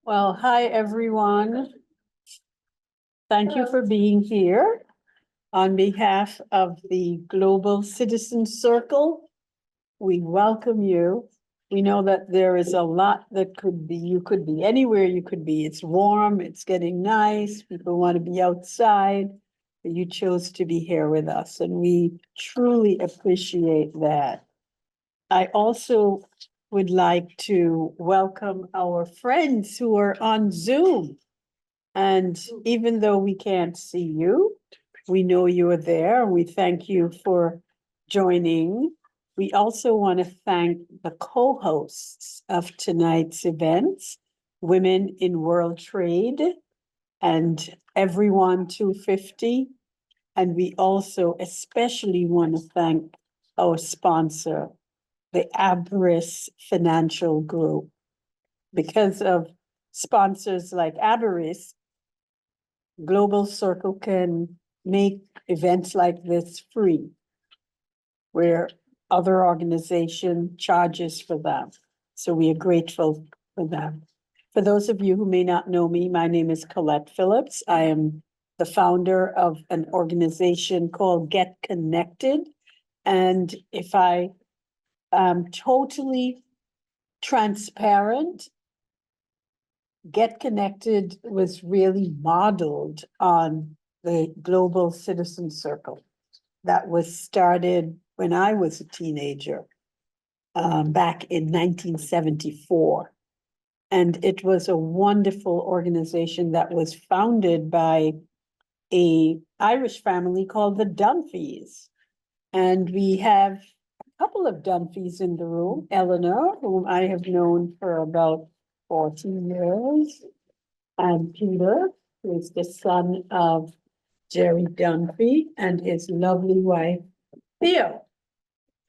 Well, hi, everyone. Thank you for being here. On behalf of the Global Citizen Circle, we welcome you. We know that there is a lot that you could be anywhere you could be. It's warm, it's getting nice, people want to be outside. But you chose to be here with us, and we truly appreciate that. I also would like to welcome our friends who are on Zoom. And even though we can't see you, we know you are there. We thank you for joining. We also want to thank the co-hosts of tonight's events, Women in World Trade and Everyone 250. And we also especially want to thank our sponsor, the Abris Financial Group. Because of sponsors like Abris, Global Circle can make events like this free, where other organization charges for them. So we are grateful for them. For those of you who may not know me, my name is Colette Phillips. I am the founder of an organization called Get Connected. And if I am totally transparent, Get Connected was really modeled on the Global Citizen Circle that was started when I was a teenager, back in 1974. And it was a wonderful organization that was founded by an Irish family called the Dunphys. And we have a couple of Dunphys in the room, Eleanor, whom I have known for about 14 years, and Peter, who is the son of Jerry Dunphy and his lovely wife, Theo,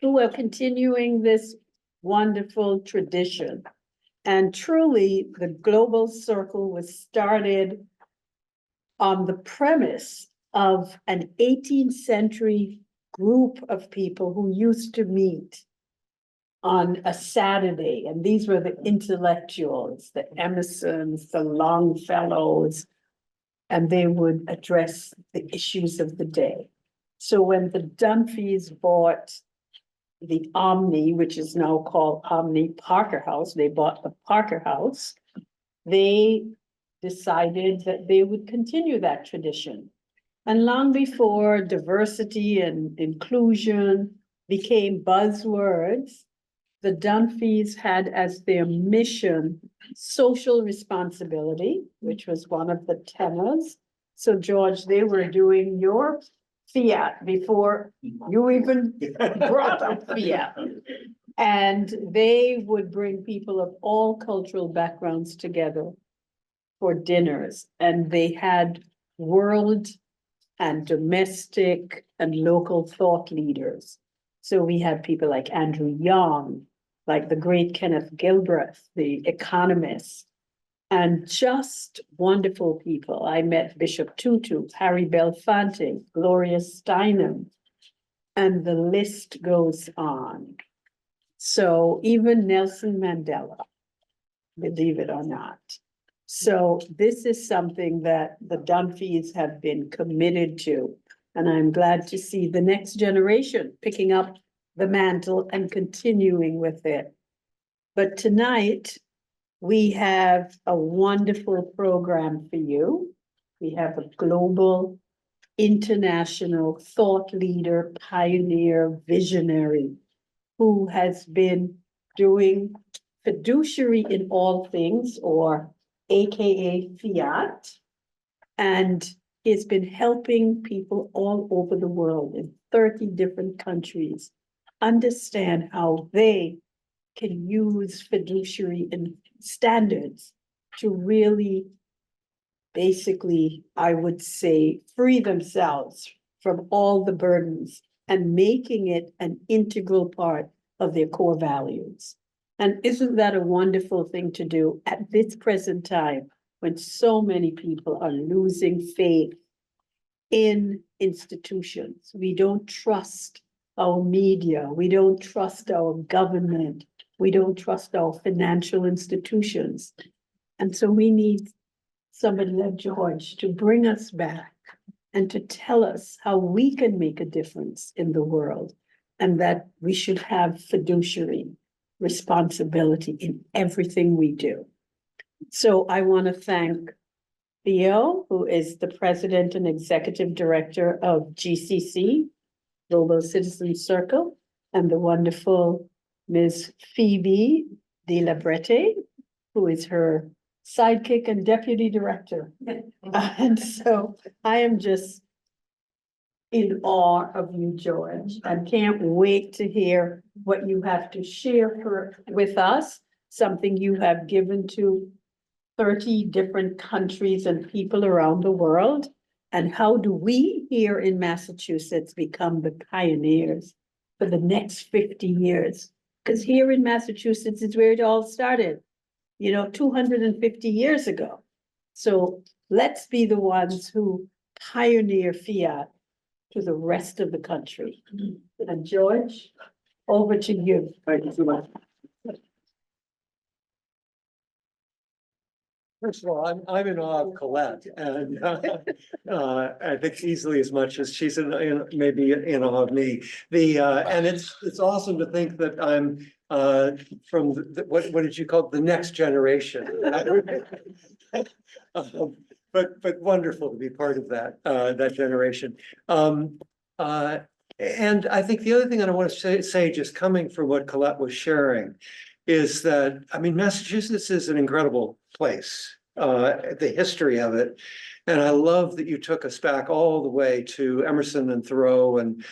who are continuing this wonderful tradition. And truly, the Global Circle was started on the premise of an 18th century group of people who used to meet on a Saturday, and these were the intellectuals, the Emersons, the Longfellows, and they would address the issues of the day. So when the Dunphys bought the Omni, which is now called Omni Parker House, they bought the Parker House, they decided that they would continue that tradition. And long before diversity and inclusion became buzzwords, the Dunphys had as their mission social responsibility, which was one of the tenets. So George, they were doing your fiat before you even brought up fiat. And they would bring people of all cultural backgrounds together for dinners. And they had world and domestic and local thought leaders. So we had people like Andrew Young, like the great Kenneth Gilbreth, the economist, and just wonderful people. I met Bishop Tutu, Harry Belafonte, Gloria Steinem, and the list goes on. So even Nelson Mandela, believe it or not. So this is something that the Dunphys have been committed to. And I'm glad to see the next generation picking up the mantle and continuing with it. But tonight, we have a wonderful program for you. We have a global, international thought leader, pioneer, visionary, who has been doing fiduciary in all things, or AKA fiat, and has been helping people all over the world in 30 different countries understand how they can use fiduciary and standards to really, basically, I would say, free themselves from all the burdens and making it an integral part of their core values. And isn't that a wonderful thing to do at this present time when so many people are losing faith in institutions? We don't trust our media. We don't trust our government. We don't trust our financial institutions. And so we need somebody like George to bring us back and to tell us how we can make a difference in the world, and that we should have fiduciary responsibility in everything we do. So I want to thank Theo, who is the president and executive director of GCC, Global Citizen Circle, and the wonderful Ms. Phoebe De La Brete, who is her sidekick and deputy director. And so I am just in awe of you, George, and can't wait to hear what you have to share with us, something you have given to 30 different countries and people around the world. And how do we here in Massachusetts become the pioneers for the next 50 years? Because here in Massachusetts is where it all started, 250 years ago. So let's be the ones who pioneer fiat to the rest of the country. And George, over to you. Thank you so much. First of all, I'm in awe of Colette, and I think easily as much as she's maybe in awe of me. And it's awesome to think that I'm from what did you call it? The next generation. But wonderful to be part of that generation. And I think the other thing that I want to say, just coming from what Colette was sharing, is that, I mean, Massachusetts is an incredible place, the history of it. And I love that you took us back all the way to Emerson and Thoreau and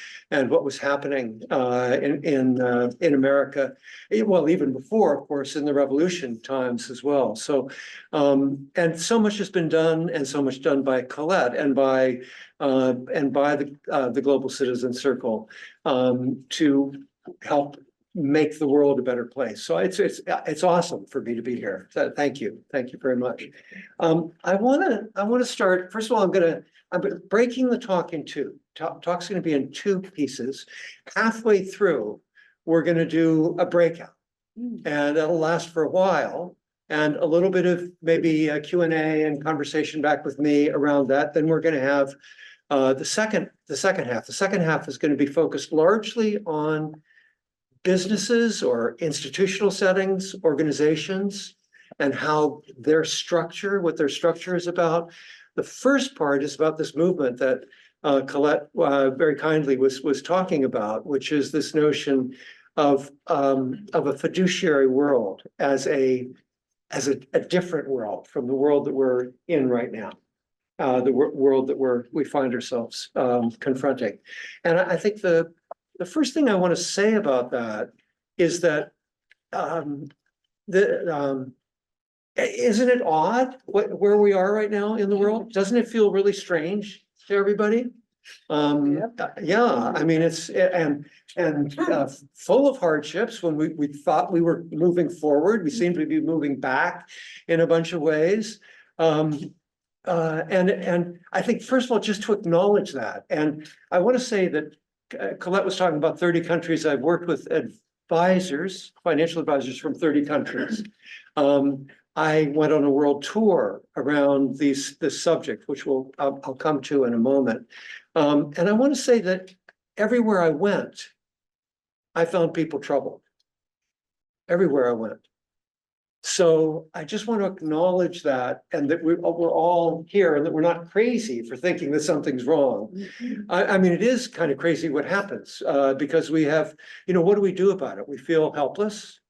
what was happening in America. Well, even before, of course, in the Revolution times as well. So, and so much has been done, and so much done by Colette and by the Global Citizen Circle to help make the world a better place. So it's awesome for me to be here. So thank you very much. I want to start. First of all, I'm breaking the talk in two. Talk's going to be in two pieces. Halfway through, we're going to do a breakout, and it'll last for a while, and a little bit of maybe a Q&A and conversation back with me around that. Then we're going to have the second half. The second half is going to be focused largely on businesses or institutional settings, organizations, and how what their structure is about. The first part is about this movement that Colette very kindly was talking about, which is this notion of a fiduciary world as a different world from the world that we're in right now, the world that we find ourselves confronting. And I think the first thing I want to say about that is that isn't it odd where we are right now in the world? Doesn't it feel really strange to everybody? Yeah, I mean, it's full of hardships. When we thought we were moving forward, we seem to be moving back in a bunch of ways. And I think, first of all, just to acknowledge that, and I want to say that Colette was talking about 30 countries. I've worked with advisors, financial advisors from 30 countries. I went on a world tour around this subject, which I'll come to in a moment. And I want to say that everywhere I went, I found people troubled. Everywhere I went. So I just want to acknowledge that, and that we're all here, and that we're not crazy for thinking that something's wrong. I mean, it is kind of crazy what happens because we have, what do we do about it? We feel helpless.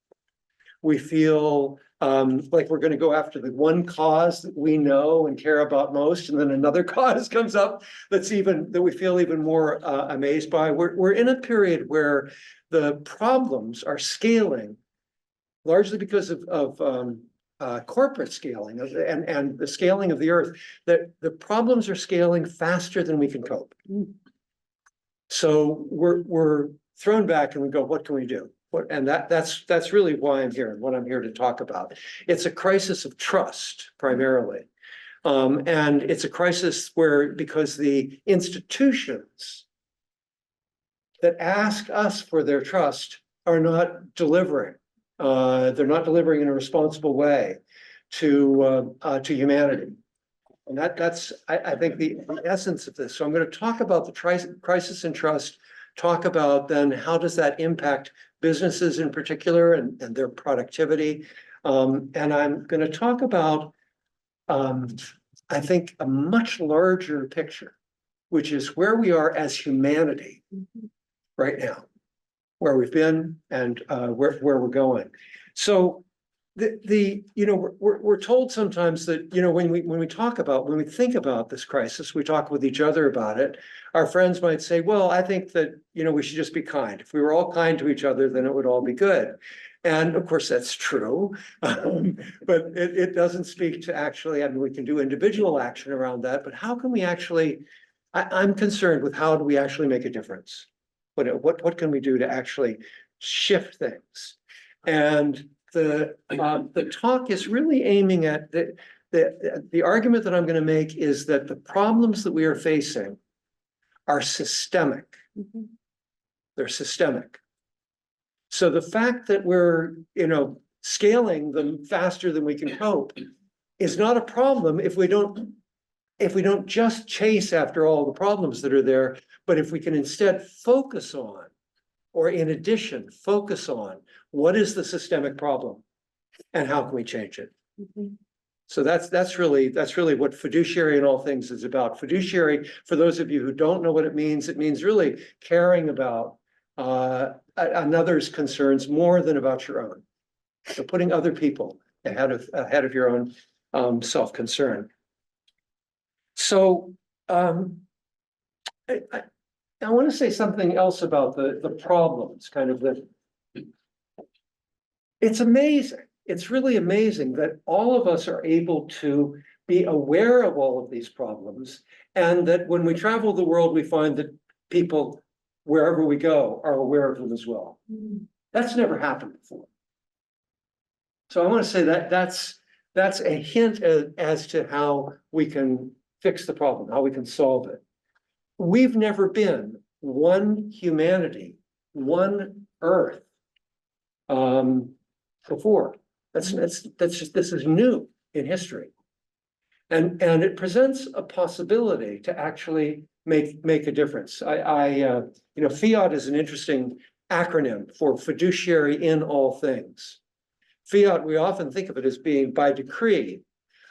We feel like we're going to go after the one cause that we know and care about most, and then another cause comes up that we feel even more amazed by. We're in a period where the problems are scaling, largely because of corporate scaling and the scaling of the earth, that the problems are scaling faster than we can cope. So we're thrown back and we go, what can we do? And that's really why I'm here and what I'm here to talk about. It's a crisis of trust primarily. And it's a crisis because the institutions that ask us for their trust are not delivering. They're not delivering in a responsible way. to humanity. And that's, I think, the essence of this. So I'm going to talk about the crisis in trust, talk about then how does that impact businesses in particular and their productivity. And I'm going to talk about, I think, a much larger picture, which is where we are as humanity right now, where we've been and where we're going. So we're told sometimes that, when we think about this crisis, we talk with each other about it. Our friends might say, well, I think that, we should just be kind. If we were all kind to each other, then it would all be good. And of course, that's true. But it doesn't speak to actually, we can do individual action around that, but how can we actually, I'm concerned with how do we actually make a difference? What can we do to actually shift things? And the talk is really aiming at the argument that I'm going to make is that the problems that we are facing are systemic. They're systemic. So the fact that we're, scaling them faster than we can cope is not a problem if we don't just chase after all the problems that are there, but if we can instead focus on, or in addition, focus on what is the systemic problem and how can we change it? So that's really what fiduciary in all things is about. Fiduciary, for those of you who don't know what it means really caring about another's concerns more than about your own. So putting other people ahead of your own self-concern. So I want to say something else about the problems, it's amazing. It's really amazing that all of us are able to be aware of all of these problems, and that when we travel the world, we find that people, wherever we go, are aware of them as well. That's never happened before. So I want to say that that's a hint as to how we can fix the problem, how we can solve it. We've never been one humanity, one earth before. That's just, this is new in history. And it presents a possibility to actually make a difference. Fiat is an interesting acronym for fiduciary in all things. Fiat, we often think of it as being by decree.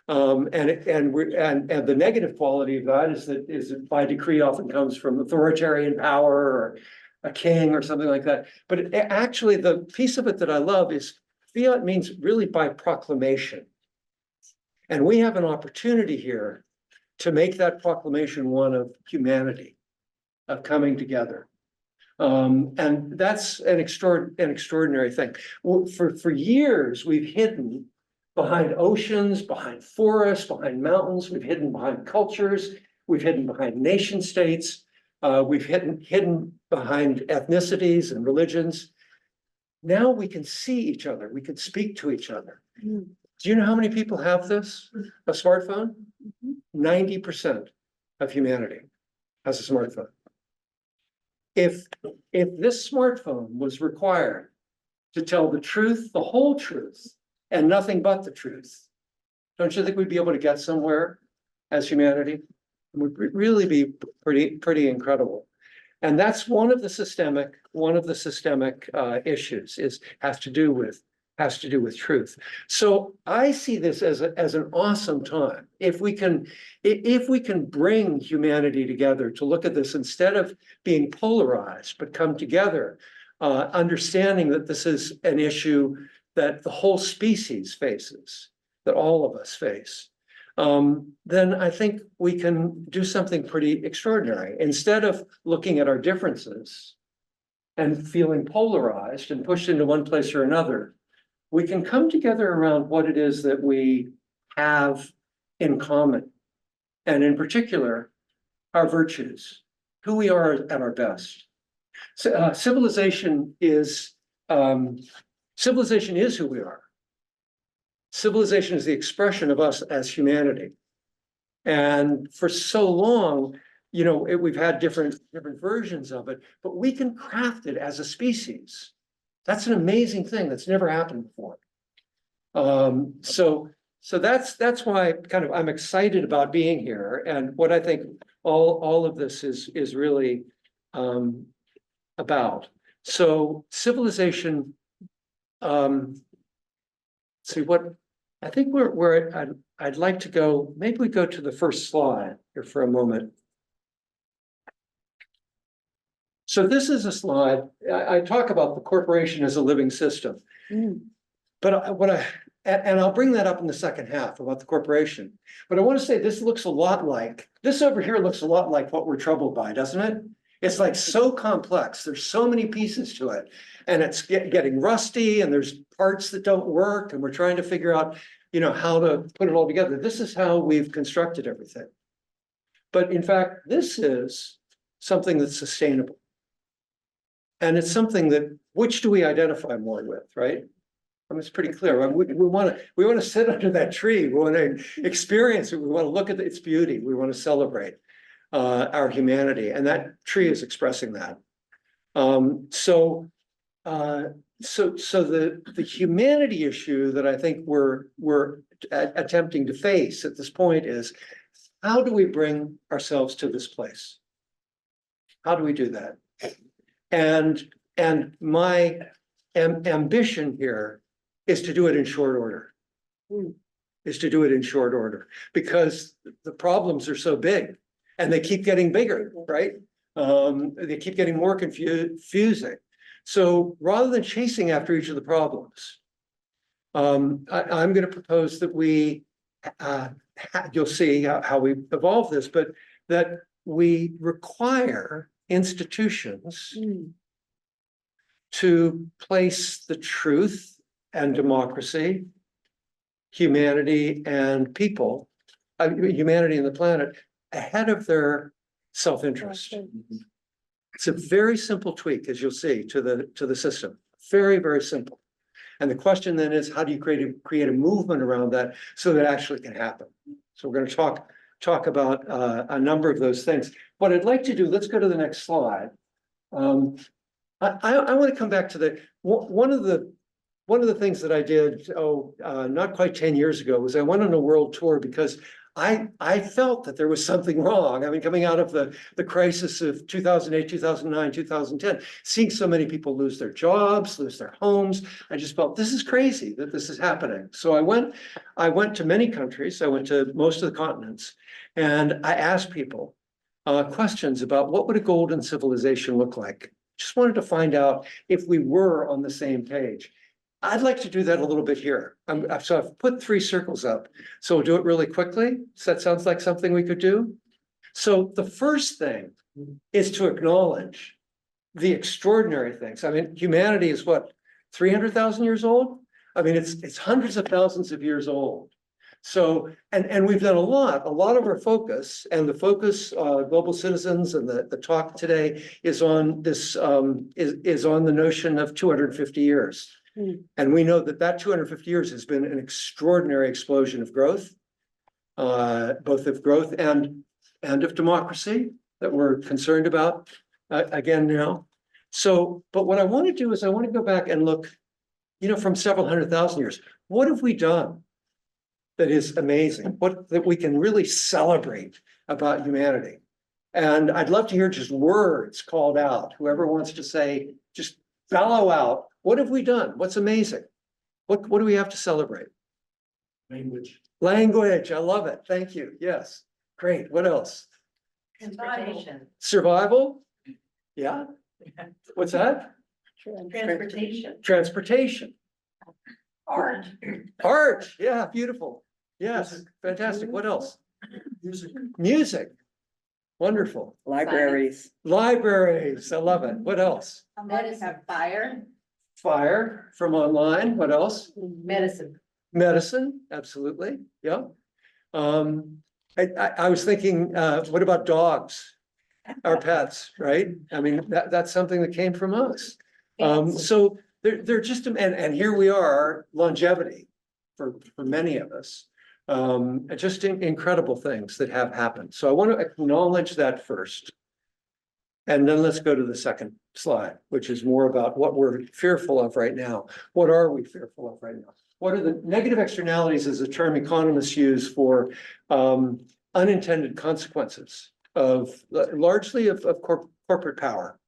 And the negative quality of that is that by decree often comes from authoritarian power or a king or something like that. But actually, the piece of it that I love is fiat means really by proclamation. And we have an opportunity here to make that proclamation one of humanity, of coming together. And that's an extraordinary thing. Well, for years, we've hidden behind oceans, behind forests, behind mountains. We've hidden behind cultures. We've hidden behind nation states. We've hidden behind ethnicities and religions. Now we can see each other. We can speak to each other. Do you know how many people have this? A smartphone? 90% of humanity has a smartphone. If this smartphone was required to tell the truth, the whole truth, and nothing but the truth, don't you think we'd be able to get somewhere as humanity? It would really be pretty incredible. And that's one of the systemic issues has to do with truth. So I see this as an awesome time. If we can bring humanity together to look at this instead of being polarized, but come together, understanding that this is an issue that the whole species faces, that all of us face, then I think we can do something pretty extraordinary. Instead of looking at our differences and feeling polarized and pushed into one place or another, we can come together around what it is that we have in common. And in particular, our virtues, who we are at our best. So, civilization is who we are. Civilization is the expression of us as humanity. And for so long, we've had different versions of it, but we can craft it as a species. That's an amazing thing that's never happened before. So So that's why kind of I'm excited about being here, and what I think all of this is really about. So civilization, see what, I think I'd like to go, maybe we go to the first slide here for a moment. So this is a slide, I talk about the corporation as a living system. But and I'll bring that up in the second half about the corporation. But I want to say this looks a lot like, this over here looks a lot like what we're troubled by, doesn't it? It's like so complex. There's so many pieces to it. And it's getting rusty, and there's parts that don't work, and we're trying to figure out, how to put it all together. This is how we've constructed everything. But in fact, this is something that's sustainable. And it's something that, which do we identify more with, right? I mean, it's pretty clear. We want to sit under that tree. We want to experience it. We want to look at its beauty. We want to celebrate our humanity, and that tree is expressing that. So the humanity issue that I think we're attempting to face at this point is, how do we bring ourselves to this place? How do we do that? And my ambition here is to do it in short order. Because the problems are so big, and they keep getting bigger, right? They keep getting more confusing. So rather than chasing after each of the problems, I'm going to propose that we, you'll see how we evolve this, but that we require institutions to place the truth and democracy, humanity and people, humanity and the planet ahead of their self-interest. It's a very simple tweak, as you'll see, to the system. Very, very simple. And the question then is, how do you create a movement around that so that it actually can happen? So we're going to talk about a number of those things. What I'd like to do, let's go to the next slide. I want to come back to one of the things that I did, not quite 10 years ago, was I went on a world tour because I felt that there was something wrong. I mean, coming out of the crisis of 2008, 2009, 2010, seeing so many people lose their jobs, lose their homes, I just felt this is crazy that this is happening. So I went to many countries. I went to most of the continents, and I asked people questions about what would a golden civilization look like. Just wanted to find out if we were on the same page. I'd like to do that a little bit here. So I've put 3 circles up. So we'll do it really quickly. So that sounds like something we could do. So the first thing is to acknowledge the extraordinary things. I mean, humanity is what, 300,000 years old? I mean, it's hundreds of thousands of years old. So, and we've done a lot of our focus, and the focus, Global Citizens, and the talk today is on this, is on the notion of 250 years. And we know that 250 years has been an extraordinary explosion of growth, both of growth and of democracy that we're concerned about again now. So, but what I want to do is I want to go back and look, from several 100,000 years. What have we done that is amazing? What that we can really celebrate about humanity? And I'd love to hear just words called out. Whoever wants to say, just bellow out. What have we done? What's amazing? What do we have to celebrate? Language. Language. I love it. Thank you. Yes. Great. What else? Transportation. Survival? Yeah. What's that? Transportation. Transportation. Art. Art. Yeah. Beautiful. Yes. Fantastic. What else? Music. Music. Wonderful. Libraries. Libraries. I love it. What else? Medicine. Fire. Fire from online. What else? Medicine. Medicine. Absolutely. Yeah. I was thinking, what about dogs? Our pets, right? I mean, that's something that came from us. So they're just, and here we are, longevity for many of us. Just incredible things that have happened. So I want to acknowledge that first. And then let's go to the second slide, which is more about what we're fearful of right now. What are we fearful of right now? What are the negative externalities is a term economists use for unintended consequences of largely of corporate power.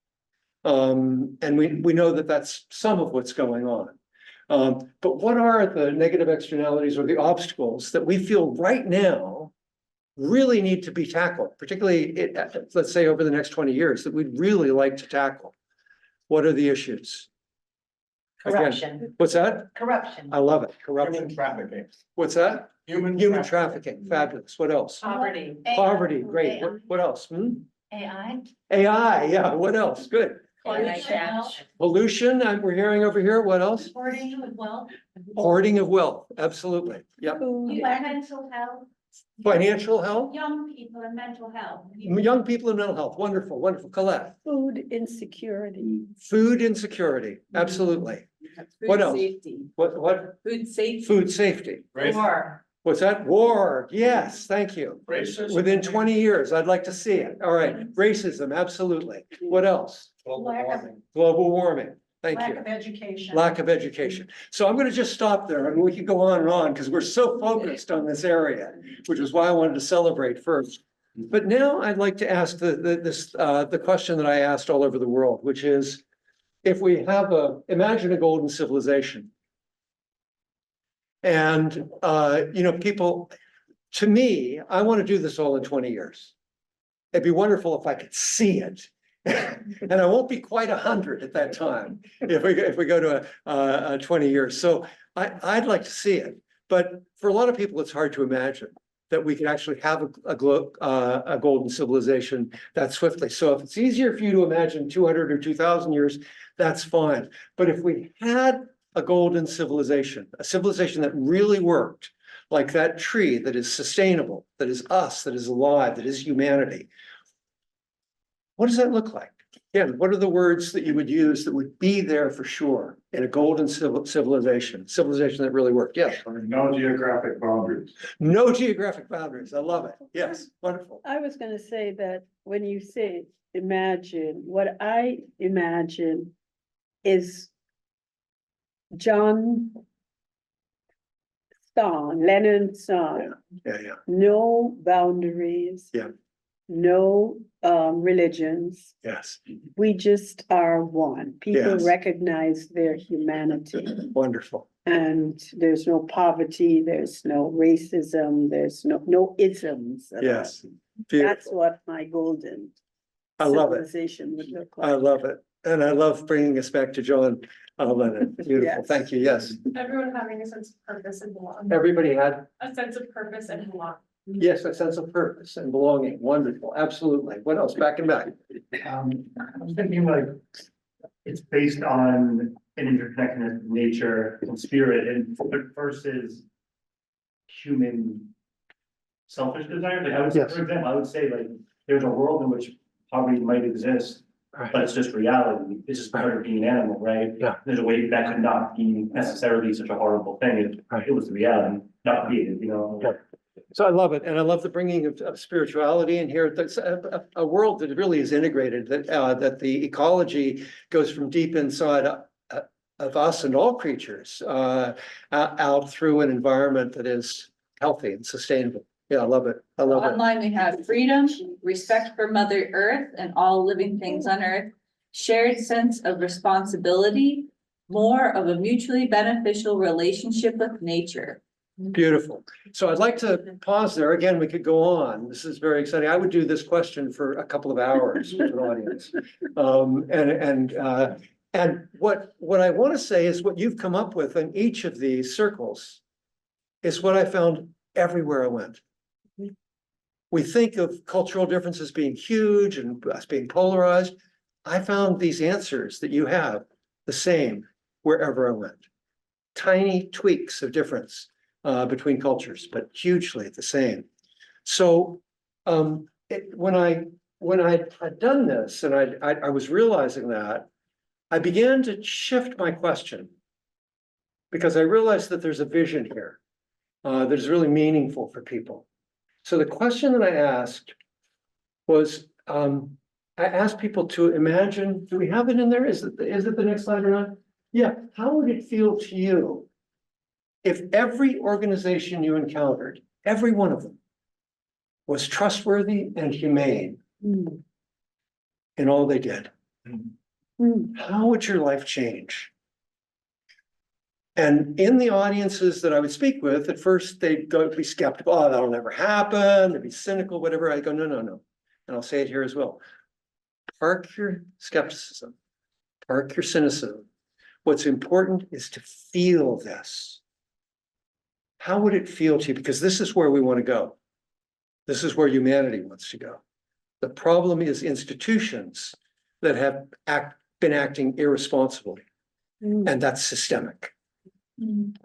And we know that that's some of what's going on. But what are the negative externalities or the obstacles that we feel right now really need to be tackled, particularly let's say over the next 20 years that we'd really like to tackle? What are the issues? Again, Corruption. what's that? Corruption. I love it. Corruption. Human trafficking. What's that? Human Trafficking. Fabulous. What else? Poverty. Poverty. Great. What else? AI. AI. Yeah. What else? Good. Climate change. Pollution. We're hearing over here. What else? Hoarding of wealth. Hoarding of wealth. Absolutely. Yep. Food, Mental health. Financial health. Young people and mental health. Young people and mental health. Wonderful. Wonderful. Colette. food insecurity. Food insecurity. Absolutely. What else? Safety. What? Food safety. Food safety. War. What's that? War. Yes. Thank you. Racism. Within 20 years, I'd like to see it. All right. Racism. Absolutely. What else? Global Lack of- warming. Global warming. Thank you. education. Lack of education. So I'm going to just stop there. I mean, we could go on and on because we're so focused on this area, which is why I wanted to celebrate first. But now I'd like to ask the question that I asked all over the world, which is, if we have imagine a golden civilization. And, people, to me, I want to do this all in 20 years. It'd be wonderful if I could see it. And I won't be quite 100 at that time if we go to a 20 years. So I'd like to see it. But for a lot of people, it's hard to imagine that we could actually have a golden civilization that swiftly. So if it's easier for you to imagine 200 or 2000 years, that's fine. But if we had a golden civilization, a civilization that really worked, like that tree that is sustainable, that is us, that is alive, that is humanity, what does that look like? Again, what are the words that you would use that would be there for sure in a golden civilization that really worked? Yes. No geographic boundaries. No geographic boundaries. I love it. Yes, wonderful. I was gonna say that when you say imagine, what I imagine is Lennon's song, Yeah. no boundaries. Yeah. No religions, Yes, we just are one. People Yes. recognize their humanity. wonderful. And there's no poverty, there's no racism, there's no isms. at all. Yes, That's beautiful. what my golden I love it. civilization would look I like. love it. And I love bringing us back to John Lennon. Beautiful. Yes. Thank you. Yes. Everyone having a sense of purpose and belonging, Everybody had, a sense of purpose and belonging. yes, a sense of purpose and belonging. Wonderful. Absolutely. What else? Back and back. I'm thinking like, it's based on an interconnectedness of nature and spirit and versus human selfish desires. Like I would, Yes. for example, I would say like, there's a world in which poverty might exist, Right. but it's just reality. It's just part of being an animal, right? Yeah. There's a way that could not be necessarily such a horrible thing. It was the reality, not created, Yeah. So I love it. And I love the bringing of spirituality in here. That's a world that really is integrated, that the ecology goes from deep inside of us and all creatures out through an environment that is healthy and sustainable. Yeah, I love it. I love it. Online, we have freedom, respect for Mother Earth and all living things on Earth, shared sense of responsibility, more of a mutually beneficial relationship with nature. Beautiful. So I'd like to pause there. Again, we could go on. This is very exciting. I would do this question for a couple of hours with an audience. And what I want to say is what you've come up with in each of these circles is what I found everywhere I went. We think of cultural differences being huge and us being polarized. I found these answers that you have the same wherever I went. Tiny tweaks of difference between cultures, but hugely the same. So when I had done this and I was realizing that, I began to shift my question because I realized that there's a vision here that is really meaningful for people. So the question that I asked was, I asked people to imagine, do we have it in there? Is it the next slide or not? Yeah, how would it feel to you if every organization you encountered, every one of them, was trustworthy and humane Mm, in all they did, mm, how would your life change? And in the audiences that I would speak with, at first they'd go be skeptical, oh, that'll never happen, they'd be cynical, whatever. I go, no, no, no. And I'll say it here as well. Park your skepticism, park your cynicism. What's important is to feel this. How would it feel to you? Because this is where we want to go. This is where humanity wants to go. The problem is institutions that have been acting irresponsibly, mm. and that's systemic.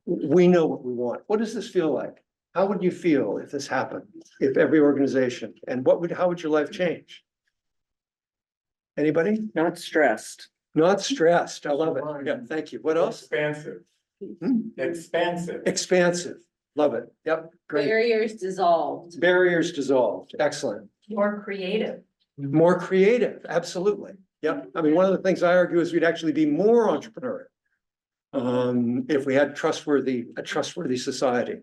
We know what we want. What does this feel like? How would you feel if this happened? If every organization, and how would your life change? Anybody? Not stressed. Not stressed. I love it. Yeah, thank you. What else? Expansive. Hmm? Expansive. Expansive. Love it. Yep, great. Barriers dissolved. Barriers dissolved. Excellent. More creative. More creative. Absolutely. Yep. I mean, one of the things I argue is we'd actually be more entrepreneurial. If we had a trustworthy society.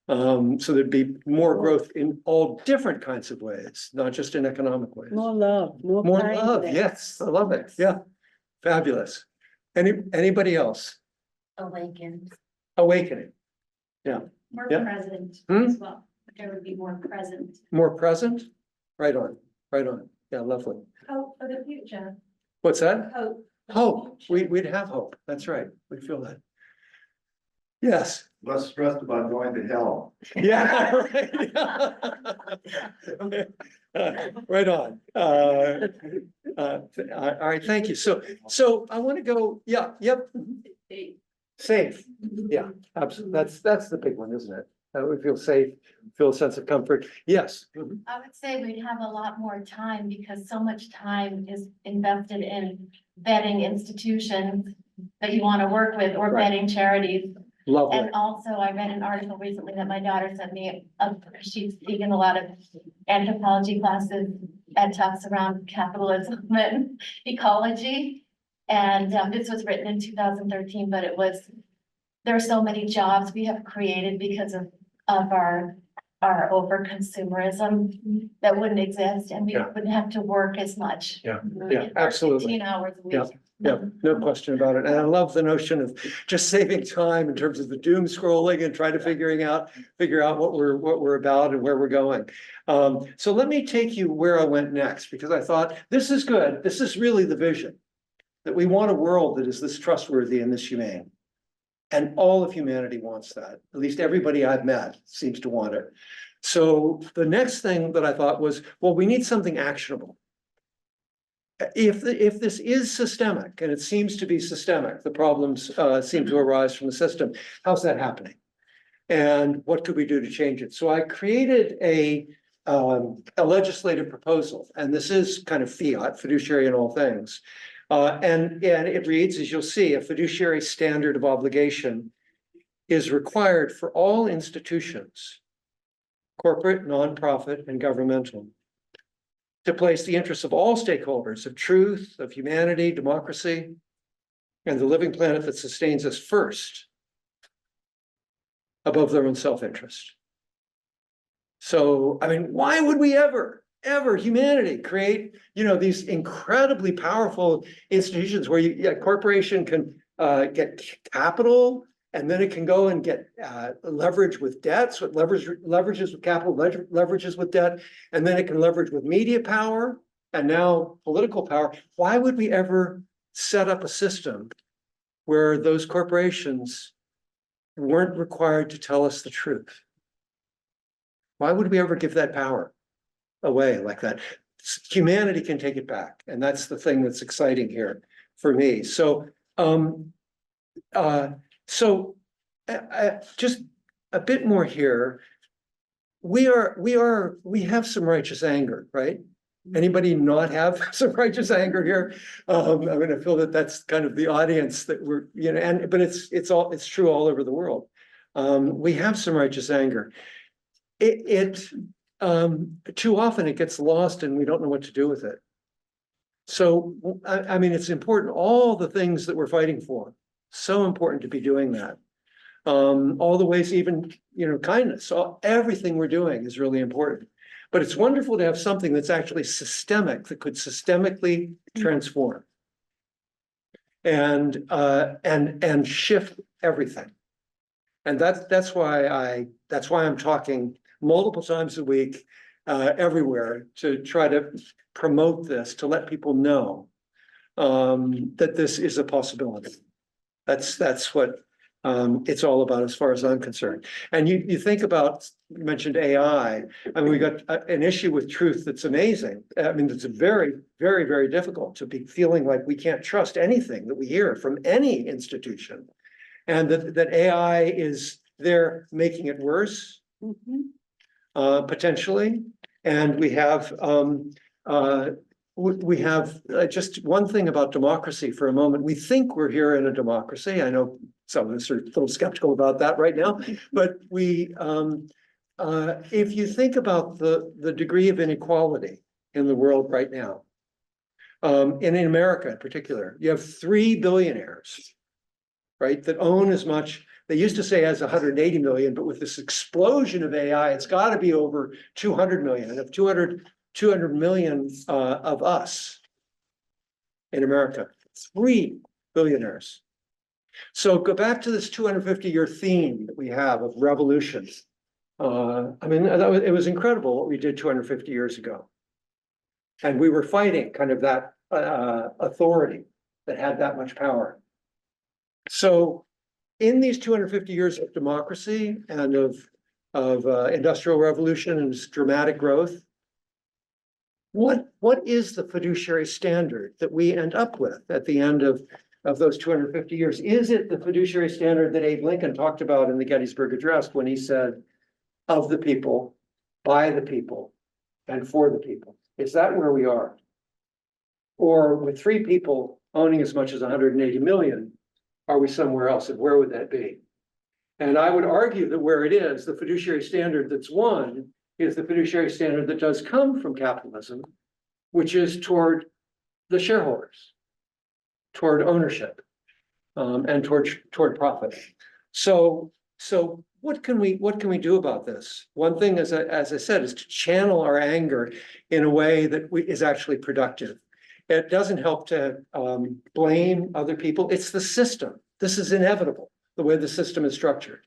So there'd be more growth in all different kinds of ways, not just in economic ways. More love, more More love, kindness. yes, I love it, yeah, fabulous. Anybody else? Awakened, Awakening, more Yeah. present Hmm? as well. There would be more present. more present? Right on, yeah, lovely. Hope for the future. What's that? Hope. Hope, we'd have hope, that's right, we feel that. Yes. Less stressed about going to hell. Yeah, right. Right on. All right, thank you. So I want to go, yeah, yep. Safe, yeah, absolutely. That's the big one, isn't it? We feel safe, feel a sense of comfort. Yes. I would say we'd have a lot more time because so much time is invested in vetting institutions that you want to work with or Right. vetting charities. Lovely. And also I read an article recently that my daughter sent me, she's taken a lot of anthropology classes at Tufts around capitalism and ecology. And this was written in 2013, but there are so many jobs we have created because of our over consumerism that wouldn't exist and we Yeah. wouldn't have to work as much. Yeah, We could work absolutely. 15 hours a week. Yeah, no question about it. And I love the notion of just saving time in terms of the doom scrolling and trying to figure out what we're about and where we're going. So let me take you where I went next, because I thought this is good. This is really the vision, that we want a world that is this trustworthy and this humane. And all of humanity wants that. At least everybody I've met seems to want it. So the next thing that I thought was, well, we need something actionable. If this is systemic, and it seems to be systemic, the problems seem to arise from the system, how's that happening? And what could we do to change it? So I created a legislative proposal, and this is kind of fiat, fiduciary in all things. And it reads, as you'll see, a fiduciary standard of obligation is required for all institutions, corporate, nonprofit, and governmental, to place the interests of all stakeholders of truth, of humanity, democracy, and the living planet that sustains us first, above their own self-interest. So, I mean, why would we ever, humanity create, these incredibly powerful institutions where a corporation can get capital, and then it can go and get leverage with debt. So it leverages with capital, leverages with debt, and then it can leverage with media power and now political power. Why would we ever set up a system where those corporations weren't required to tell us the truth? Why would we ever give that power away like that? Humanity can take it back. And that's the thing that's exciting here for me. So, just a bit more here. We have some righteous anger, right? Anybody not have some righteous anger here? I mean, I feel that that's kind of the audience that we're, but it's true all over the world. We have some righteous anger. Too often it gets lost and we don't know what to do with it. So, I mean, it's important, all the things that we're fighting for, so important to be doing that. all the ways, even, kindness, everything we're doing is really important. But it's wonderful to have something that's actually systemic, that could systemically transform. And shift everything. And that's why I'm talking multiple times a week, everywhere, to try to promote this, to let people know that this is a possibility. That's what it's all about, as far as I'm concerned. And you think about, you mentioned AI. I mean, we got an issue with truth that's amazing. I mean, it's very, very, very difficult to be feeling like we can't trust anything that we hear from any institution. And that AI is there making it worse, potentially. And we have just one thing about democracy for a moment. We think we're here in a democracy. I know some of us are a little skeptical about that right now, but if you think about the degree of inequality in the world right now, and in America in particular, you have 3 billionaires, right, that own as much. They used to say as 180 million, but with this explosion of AI, it's got to be over 200 million. And of 200 million of us in America, 3 billionaires. So go back to this 250-year theme that we have of revolution. I mean, it was incredible what we did 250 years ago. And we were fighting kind of that authority that had that much power. So in these 250 years of democracy and of industrial revolution and dramatic growth, what is the fiduciary standard that we end up with at the end of those 250 years? Is it the fiduciary standard that Abe Lincoln talked about in the Gettysburg Address when he said, of the people, by the people, and for the people? Is that where we are? Or with 3 people owning as much as 180 million, are we somewhere else? And where would that be? And I would argue that where it is, the fiduciary standard that's won is the fiduciary standard that does come from capitalism, which is toward the shareholders, toward ownership, and toward profit. So what can we do about this? One thing, as I said, is to channel our anger in a way that is actually productive. It doesn't help to blame other people. It's the system. This is inevitable, the way the system is structured.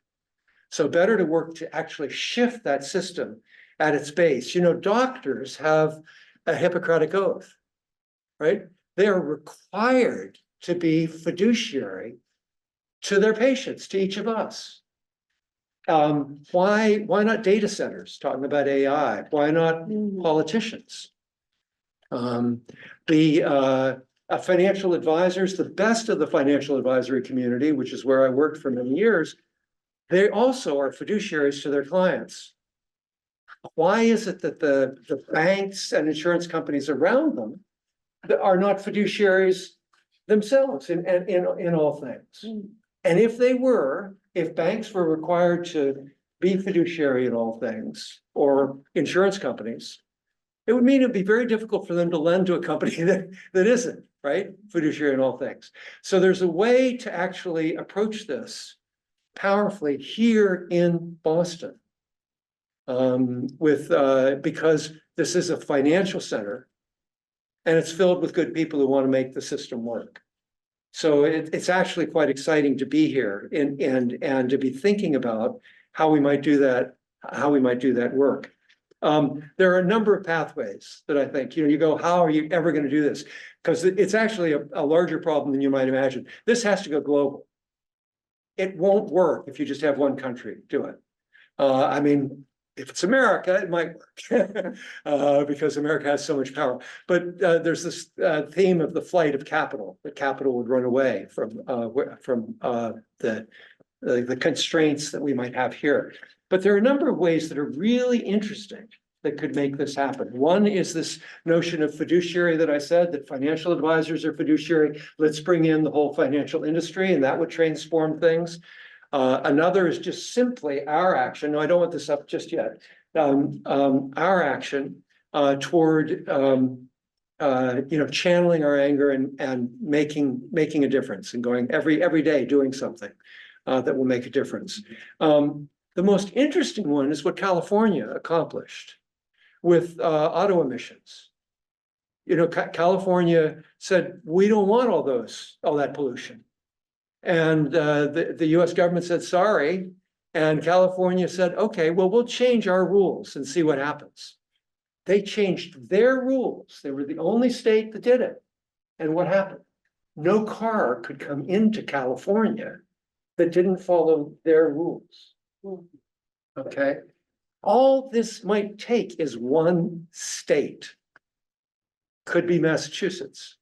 So better to work to actually shift that system at its base. Doctors have a Hippocratic oath, right? They are required to be fiduciary to their patients, to each of us. Why not data centers talking about AI? Why not politicians? Financial advisors, the best of the financial advisory community, which is where I worked for many years, they also are fiduciaries to their clients. Why is it that the banks and insurance companies around them are not fiduciaries themselves in all things? And if banks were required to be fiduciary in all things, or insurance companies, it would mean it'd be very difficult for them to lend to a company that isn't, right, fiduciary in all things. So there's a way to actually approach this powerfully here in Boston, because this is a financial center and it's filled with good people who want to make the system work. So it's actually quite exciting to be here and to be thinking about how we might do that work. There are a number of pathways that I think, you go, how are you ever going to do this? Because it's actually a larger problem than you might imagine. This has to go global. It won't work if you just have one country do it. I mean, if it's America, it might work because America has so much power. But there's this theme of the flight of capital, that capital would run away from the constraints that we might have here. But there are a number of ways that are really interesting that could make this happen. One is this notion of fiduciary that I said, that financial advisors are fiduciary. Let's bring in the whole financial industry, and that would transform things. Another is just simply our action. No, I don't want this up just yet. Our action toward channeling our anger and making a difference and going every day doing something. that will make a difference. The most interesting one is what California accomplished with auto emissions. You know, California said, we don't want all that pollution. And the US government said, sorry. And California said, okay, well, we'll change our rules and see what happens. They changed their rules. They were the only state that did it. And what happened? No car could come into California that didn't follow their rules. Okay? All this might take is one state. Could be Massachusetts.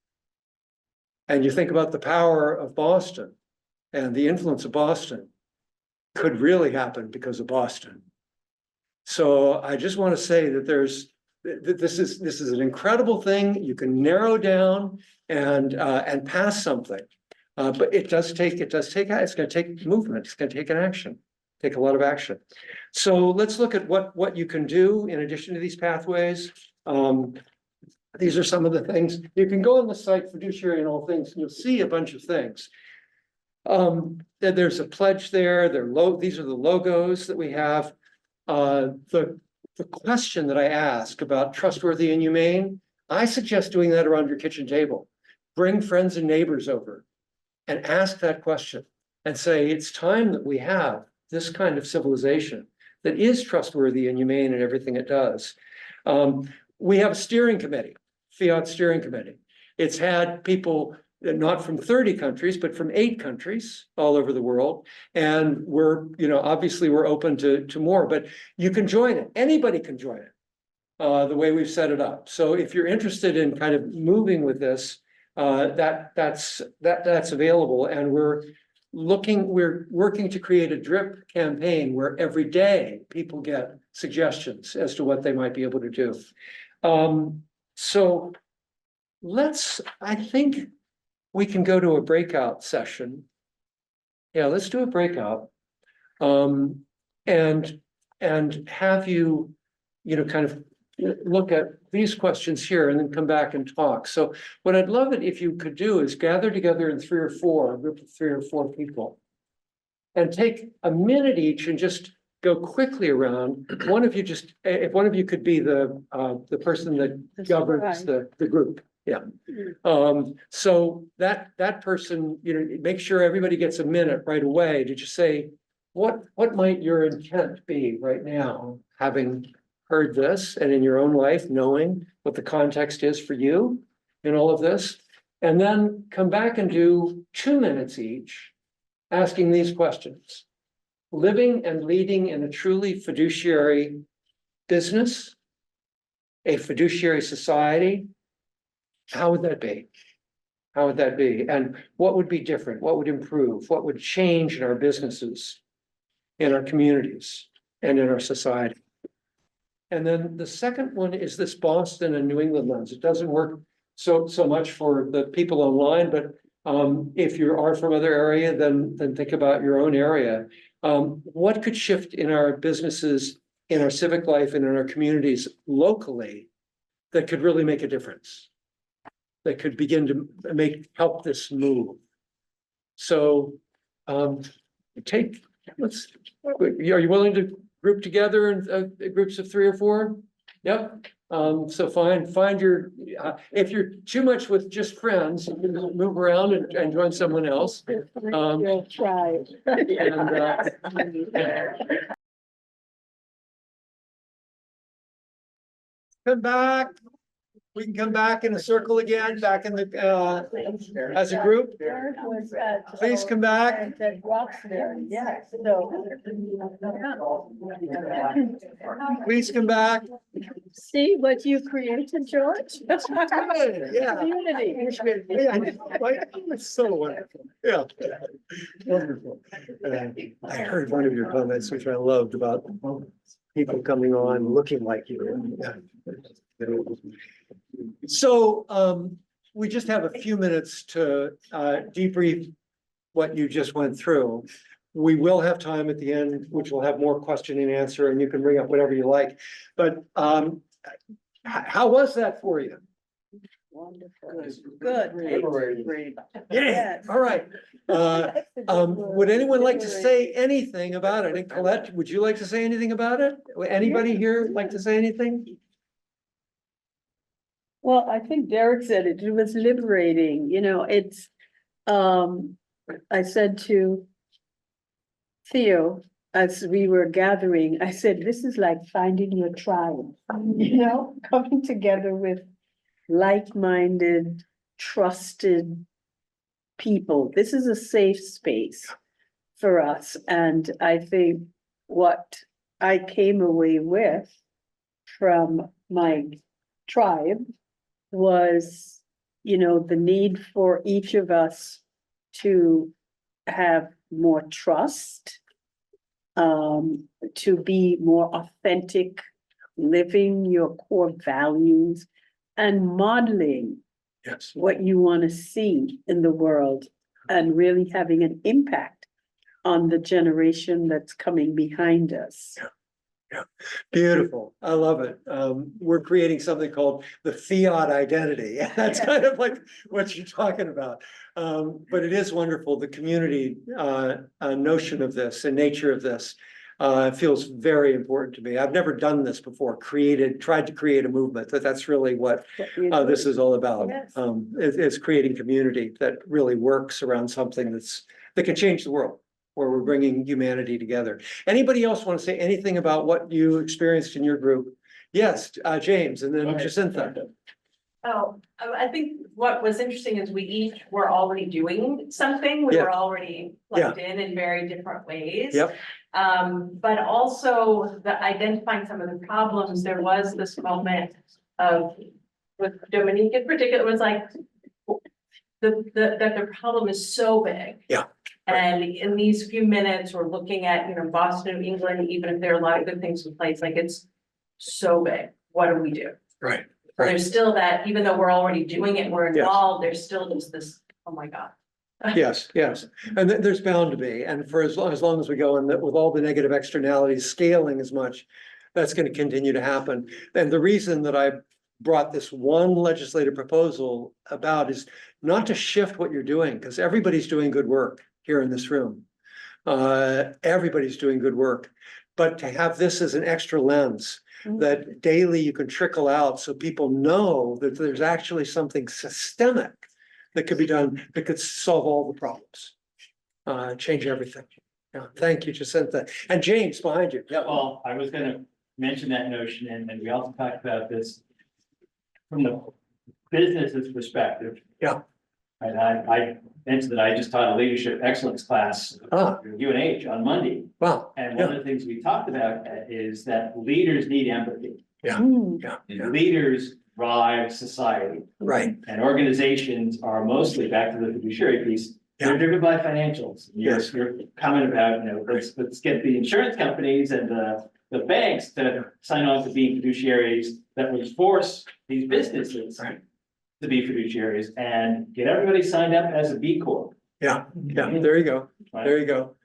And you think about the power of Boston and the influence of Boston could really happen because of Boston. So I just want to say that this is an incredible thing. You can narrow down and pass something. But it's going to take movement. It's going to take an action, take a lot of action. So let's look at what you can do in addition to these pathways. These are some of the things. You can go on the site Fiduciary and all things, and you'll see a bunch of things. There's a pledge there. These are the logos that we have. The question that I ask about trustworthy and humane, I suggest doing that around your kitchen table. Bring friends and neighbors over and ask that question and say, it's time that we have this kind of civilization that is trustworthy and humane in everything it does. We have a steering committee, Fiat steering committee. It's had people not from 30 countries, but from 8 countries all over the world. And we're, obviously we're open to more, but you can join it. Anybody can join it, the way we've set it up. So if you're interested in kind of moving with this, that's available. And we're working to create a drip campaign where every day people get suggestions as to what they might be able to do. So I think we can go to a breakout session. Yeah, let's do a breakout. And have you, kind of look at these questions here and then come back and talk. So what I'd love it if you could do is gather together in a group of 3 or 4 people, and take a minute each and just go quickly around. If one of you could be the person that governs the group. Yeah. So that person, make sure everybody gets a minute right away to just say, what might your intent be right now, having heard this and in your own life, knowing what the context is for you in all of this, and then come back and do 2 minutes each, asking these questions. Living and leading in a truly fiduciary business, a fiduciary society, how would that be? How would that be? And what would be different? What would improve? What would change in our businesses, in our communities, and in our society? And then the second one is this Boston and New England lens. It doesn't work so much for the people online, but if you are from other area, then think about your own area. What could shift in our businesses, in our civic life, and in our communities locally that could really make a difference? That could begin to help this move. So are you willing to group together in groups of 3 or 4? Yep. So find your, if you're too much with just friends, you can move around and join someone else. Try. Come back. We can come back in a circle again, back in the, as a group. Please come back. Yes. Please come back. See what you created, George? Yeah. Community. Yeah, it's so wonderful. Yeah. Wonderful. I heard one of your comments, which I loved, about people coming on looking like you. So we just have a few minutes to debrief what you just went through. We will have time at the end, which will have more question and answer, and you can bring up whatever you like. But how was that for you? Wonderful. Good. Liberating. Yeah, Yes. all right. Would anyone like to say anything about it? And Colette, would you like to say anything about it? Would anybody here like to say anything? Well, I think Derek said it, it was liberating, it's, I said to Theo, as we were gathering, I said, this is like finding your tribe, coming together with like-minded, trusted people. This is a safe space for us, and I think what I came away with from my tribe was, the need for each of us to have more trust, to be more authentic, living your core values and modeling Yes. what you want to see in the world and really having an impact on the generation that's coming behind us. Beautiful. I love it. We're creating something called the fiat identity. That's kind of like what you're talking about. But it is wonderful. The community notion of this and nature of this feels very important to me. I've never done this before, tried to create a movement. That's really what this is all about. Yes. It's creating community that really works around something that can change the world, where we're bringing humanity together. Anybody else want to say anything about what you experienced in your group? Yes, James, and then Jacinta. Oh, I think what was interesting is we each were already doing something. We Yeah. were already plugged in very different ways. Yep. But also the identifying some of the problems, there was this moment of, with Dominique in particular, was like, that the problem is so big. Yeah. And in these few minutes, we're looking at, Boston, New England, even if there are a lot of good things in place, like it's so big. What do we do? Right. There's still that, even though we're already doing it, we're involved, there's still just this, oh my God. Yes, and there's bound to be, and for as long as we go and with all the negative externalities scaling as much, that's going to continue to happen. And the reason that I brought this one legislative proposal about is not to shift what you're doing, because everybody's doing good work here in this room. Everybody's doing good work, but to have this as an extra lens that daily you can trickle out so people know that there's actually something systemic that could be done that could solve all the problems, change everything. Yeah, thank you, Jacinta. And James behind you. Yeah. Well, I was gonna mention that notion, and we also talked about this from the business's perspective. Yeah. And I mentioned that I just taught a leadership excellence class, UNH on Monday. Wow. And one of the things we talked about is that leaders need empathy. Yeah. Leaders drive society. Right. And organizations are mostly, back to the fiduciary piece, they're driven by financials. Yes. Your comment about, let's get the insurance companies and the banks to sign on to being fiduciaries that would force these businesses to be fiduciaries and get everybody signed up as a B Corp. Yeah, there you go. There you go.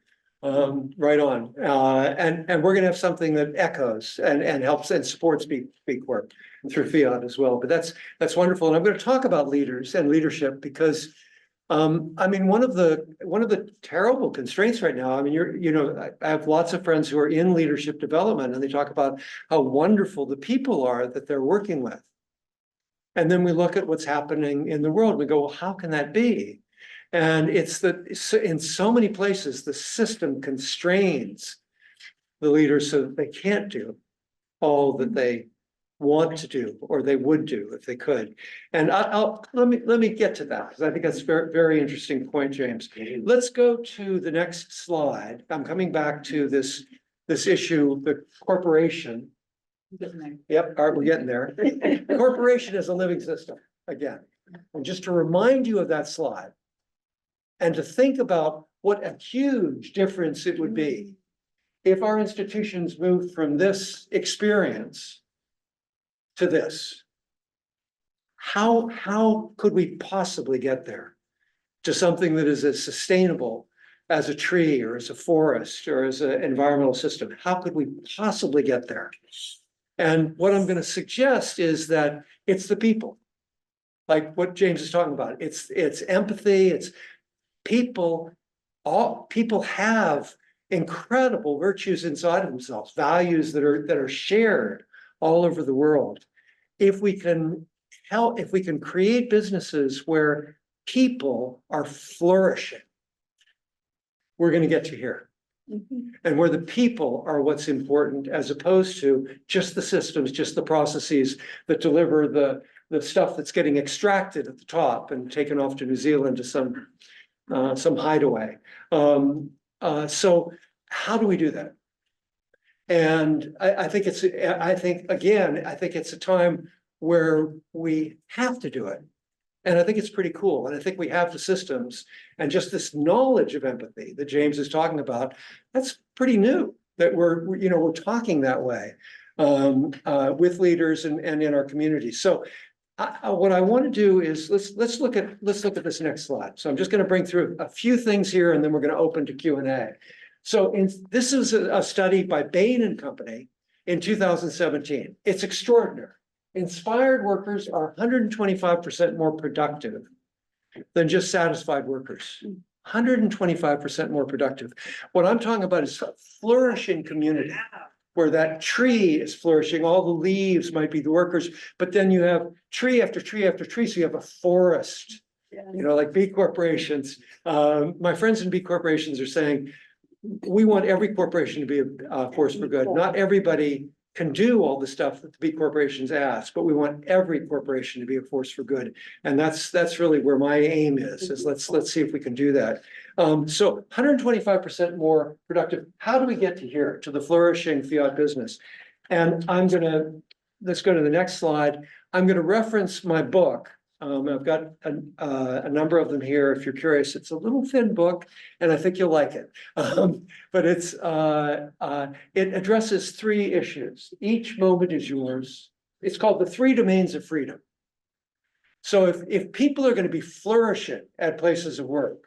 Right on. And we're gonna have something that echoes and helps and supports B Corp through Fiat as well. But that's wonderful. And I'm going to talk about leaders and leadership because I mean, one of the terrible constraints right now, I mean, I have lots of friends who are in leadership development and they talk about how wonderful the people are that they're working with. And then we look at what's happening in the world. We go, well, how can that be? And it's that in so many places, the system constrains the leaders so that they can't do all that they want to do or they would do if they could. And let me get to that because I think that's a very, very interesting point, James. Let's go to the next slide. I'm coming back to this issue, the corporation. Yep, all right, we're getting there. The corporation is a living system again. And just to remind you of that slide and to think about what a huge difference it would be if our institutions moved from this experience to this. How could we possibly get there to something that is as sustainable as a tree or as a forest or as an environmental system? How could we possibly get there? And what I'm going to suggest is that it's the people. like what James is talking about. It's empathy, it's people, all people have incredible virtues inside of themselves, values that are shared all over the world. If we can help, if we can create businesses where people are flourishing, we're going to get to here. And where the people are what's important, as opposed to just the systems, just the processes that deliver the stuff that's getting extracted at the top and taken off to New Zealand to some hideaway. So how do we do that? And I think it's a time where we have to do it. And I think it's pretty cool. And I think we have the systems and just this knowledge of empathy that James is talking about. That's pretty new that we're talking that way with leaders and in our communities. So what I want to do is let's look at this next slide. So I'm just going to bring through a few things here, and then we're going to open to Q&A. So this is a study by Bain and Company in 2017. It's extraordinary. Inspired workers are 125% more productive than just satisfied workers. 125% more productive. What I'm talking about is a flourishing community where that tree is flourishing. All the leaves might be the workers, but then you have tree after tree after tree. So you have a forest, like B corporations. My friends in B corporations are saying, we want every corporation to be a force for good. Not everybody can do all the stuff that the B corporations ask, but we want every corporation to be a force for good. And that's really where my aim is let's see if we can do that. So 125% more productive. How do we get to here, to the flourishing fiat business? And let's go to the next slide. I'm gonna reference my book. I've got a number of them here. If you're curious, it's a little thin book, and I think you'll like it. But it addresses 3 issues. Each moment is yours. It's called the 3 domains of freedom. So if people are going to be flourishing at places of work,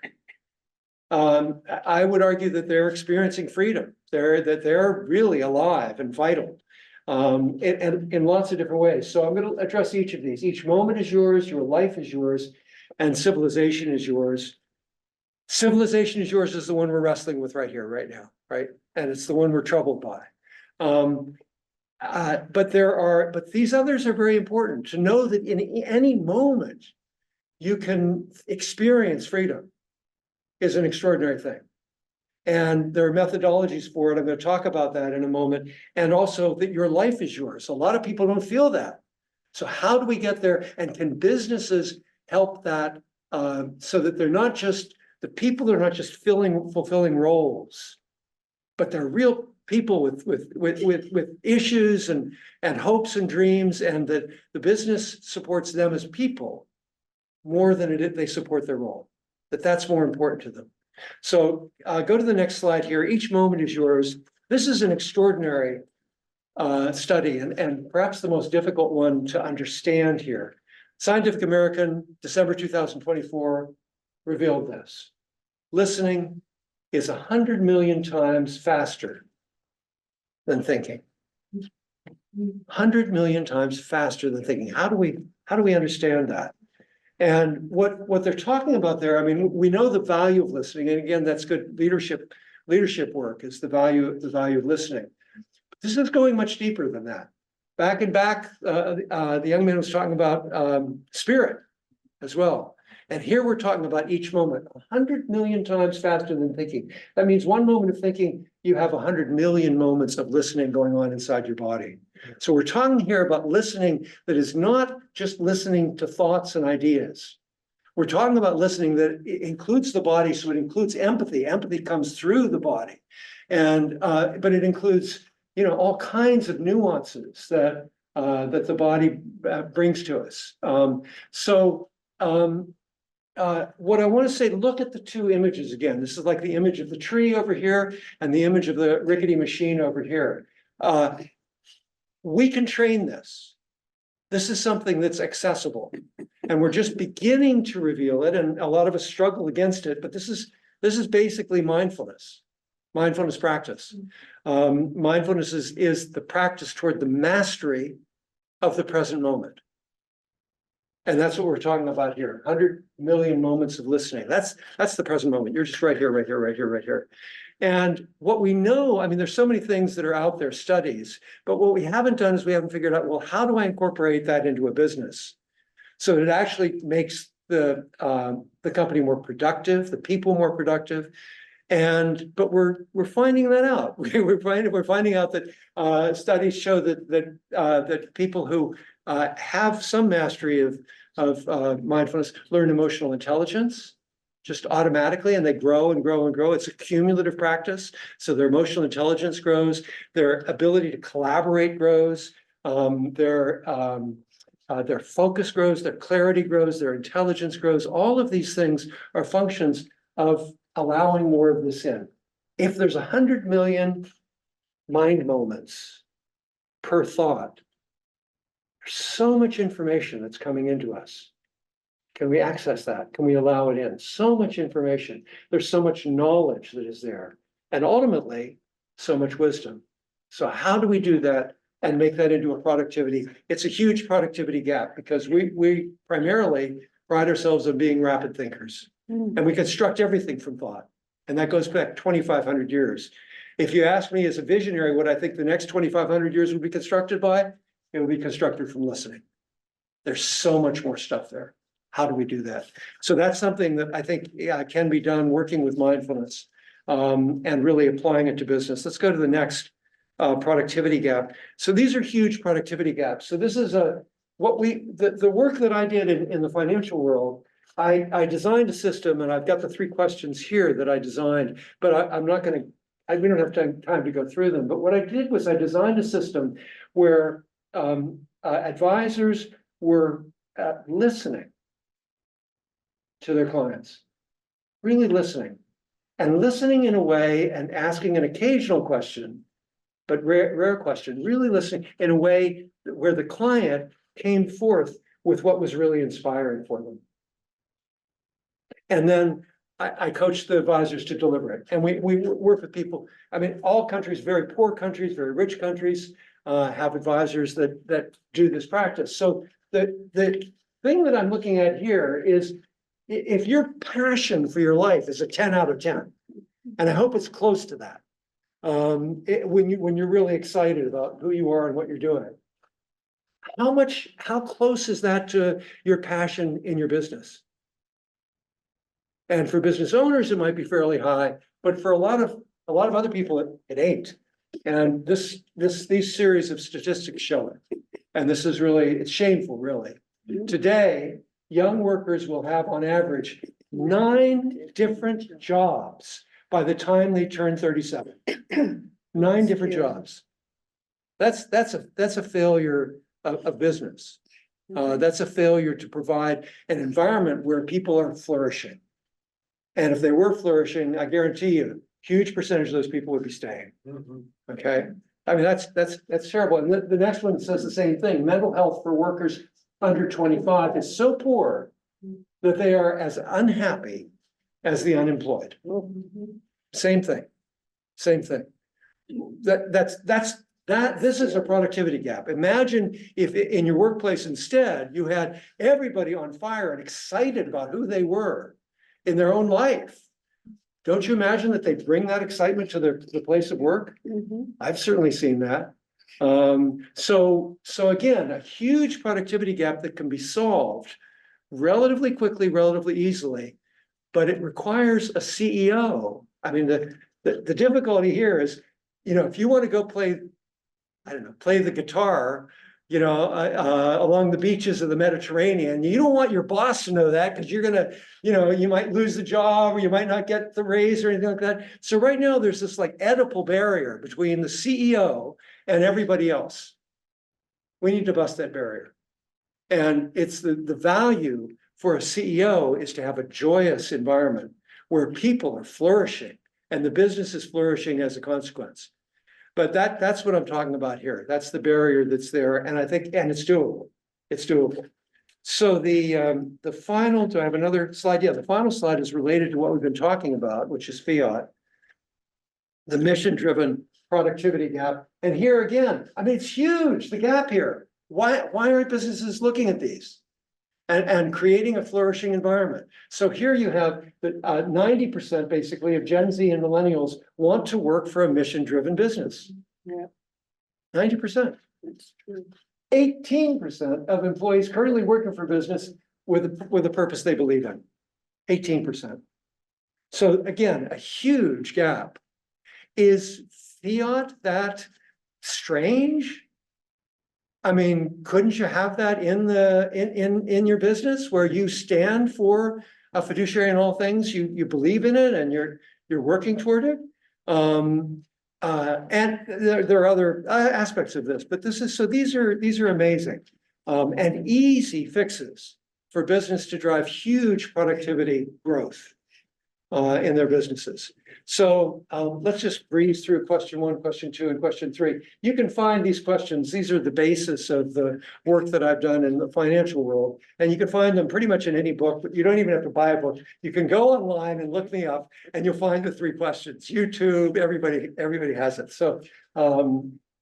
I would argue that they're experiencing freedom. They're really alive and vital. And in lots of different ways. So I'm going to address each of these. Each moment is yours, your life is yours, and civilization is yours. Civilization is yours is the one we're wrestling with right here, right now, right? And it's the one we're troubled by. But these others are very important to know that in any moment you can experience freedom is an extraordinary thing. And there are methodologies for it. I'm going to talk about that in a moment. And also that your life is yours. A lot of people don't feel that. So how do we get there? And can businesses help that so that the people are not just fulfilling roles, but they're real people with issues and hopes and dreams, and that the business supports them as people more than they support their role. That's more important to them. So go to the next slide here. Each moment is yours. This is an extraordinary study and perhaps the most difficult one to understand here. Scientific American, December 2024, revealed this. Listening is 100 million times faster than thinking. 100 million times faster than thinking. How do we understand that? And what they're talking about there, I mean, we know the value of listening, and again, that's good leadership work is the value of listening. But this is going much deeper than that. The young man was talking about spirit as well. And here we're talking about each moment 100 million times faster than thinking. That means one moment of thinking, you have 100 million moments of listening going on inside your body. So we're talking here about listening that is not just listening to thoughts and ideas. We're talking about listening that includes the body, so it includes empathy. Empathy comes through the body, but it includes all kinds of nuances that the body brings to us. What I want to say, look at the 2 images again. This is like the image of the tree over here and the image of the rickety machine over here. We can train this. This is something that's accessible, and we're just beginning to reveal it. And a lot of us struggle against it, but this is basically mindfulness practice. Mindfulness is the practice toward the mastery of the present moment. And that's what we're talking about here, 100 million moments of listening. That's the present moment. You're just right here, right here, right here, right here. And what we know, I mean, there's so many things that are out there, studies, but what we haven't done is we haven't figured out, well, how do I incorporate that into a business? So it actually makes the company more productive, the people more productive. But we're finding that out. We're finding out that studies show that people who have some mastery of mindfulness learn emotional intelligence just automatically, and they grow and grow and grow. It's a cumulative practice. So their emotional intelligence grows, their ability to collaborate grows, their focus grows, their clarity grows, their intelligence grows. All of these things are functions of allowing more of this in. If there's 100 million mind moments per thought, there's so much information that's coming into us. Can we access that? Can we allow it in? So much information. There's so much knowledge that is there. And ultimately, so much wisdom. So how do we do that and make that into a productivity? It's a huge productivity gap because we primarily pride ourselves on being rapid thinkers. And we construct everything from thought. And that goes back 2,500 years. If you ask me as a visionary what I think the next 2,500 years will be constructed by, it will be constructed from listening. There's so much more stuff there. How do we do that? So that's something that I think can be done working with mindfulness and really applying it to business. Let's go to the next productivity gap. So these are huge productivity gaps. So this is the work that I did in the financial world. I designed a system, and I've got the 3 questions here that I designed, but I'm not going to, we don't have time to go through them. But what I did was I designed a system where advisors were listening to their clients, really listening, and listening in a way and asking an occasional question, but rare question, really listening in a way where the client came forth with what was really inspiring for them. And then I coached the advisors to deliver it. And we work with people. I mean, all countries, very poor countries, very rich countries, have advisors that do this practice. So the thing that I'm looking at here is if your passion for your life is a 10 out of 10, and I hope it's close to that, when you're really excited about who you are and what you're doing, how close is that to your passion in your business? And for business owners, it might be fairly high, but for a lot of other people, it ain't. And these series of statistics show it. And this is really, it's shameful, really. Today, young workers will have on average 9 different jobs by the time they turn 37. 9 different jobs. That's a failure of business. That's a failure to provide an environment where people are flourishing. And if they were flourishing, I guarantee you, huge percentage of those people would be staying. Okay, I mean that's terrible. And the next one says the same thing. Mental health for workers under 25 is so poor that they are as unhappy as the unemployed. Same thing. Same thing. This is a productivity gap. Imagine if in your workplace instead you had everybody on fire and excited about who they were in their own life. Don't you imagine that they bring that excitement to the place of work? I've certainly seen that. So again, a huge productivity gap that can be solved relatively quickly, relatively easily, but it requires a CEO. I mean, the difficulty here is, if you want to go play the guitar, along the beaches of the Mediterranean, you don't want your boss to know that because you're gonna, you might lose the job or you might not get the raise or anything like that. So right now there's this like Oedipal barrier between the CEO and everybody else. We need to bust that barrier. And it's the value for a CEO is to have a joyous environment where people are flourishing and the business is flourishing as a consequence. But that's what I'm talking about here. That's the barrier that's there. And I think, and it's doable. It's doable. So the final, do I have another slide? Yeah, the final slide is related to what we've been talking about, which is fiat, the mission-driven productivity gap. And here again, I mean, it's huge, the gap here. Why aren't businesses looking at these? and creating a flourishing environment. So here you have the 90% basically of Gen Z and millennials want to work for a mission-driven business. Yeah. 90%. That's true. 18% of employees currently working for business with a purpose they believe in. 18%. So again, a huge gap. Is fiat that strange? I mean, couldn't you have that in your business where you stand for a fiduciary in all things, you believe in it and you're working toward it? And there are other aspects of this, but these are amazing and easy fixes for business to drive huge productivity growth in their businesses. So let's just breeze through question 1, question 2, and question 3. You can find these questions. These are the basis of the work that I've done in the financial world. And you can find them pretty much in any book, but you don't even have to buy a book. You can go online and look me up and you'll find the 3 questions. YouTube, everybody has it. So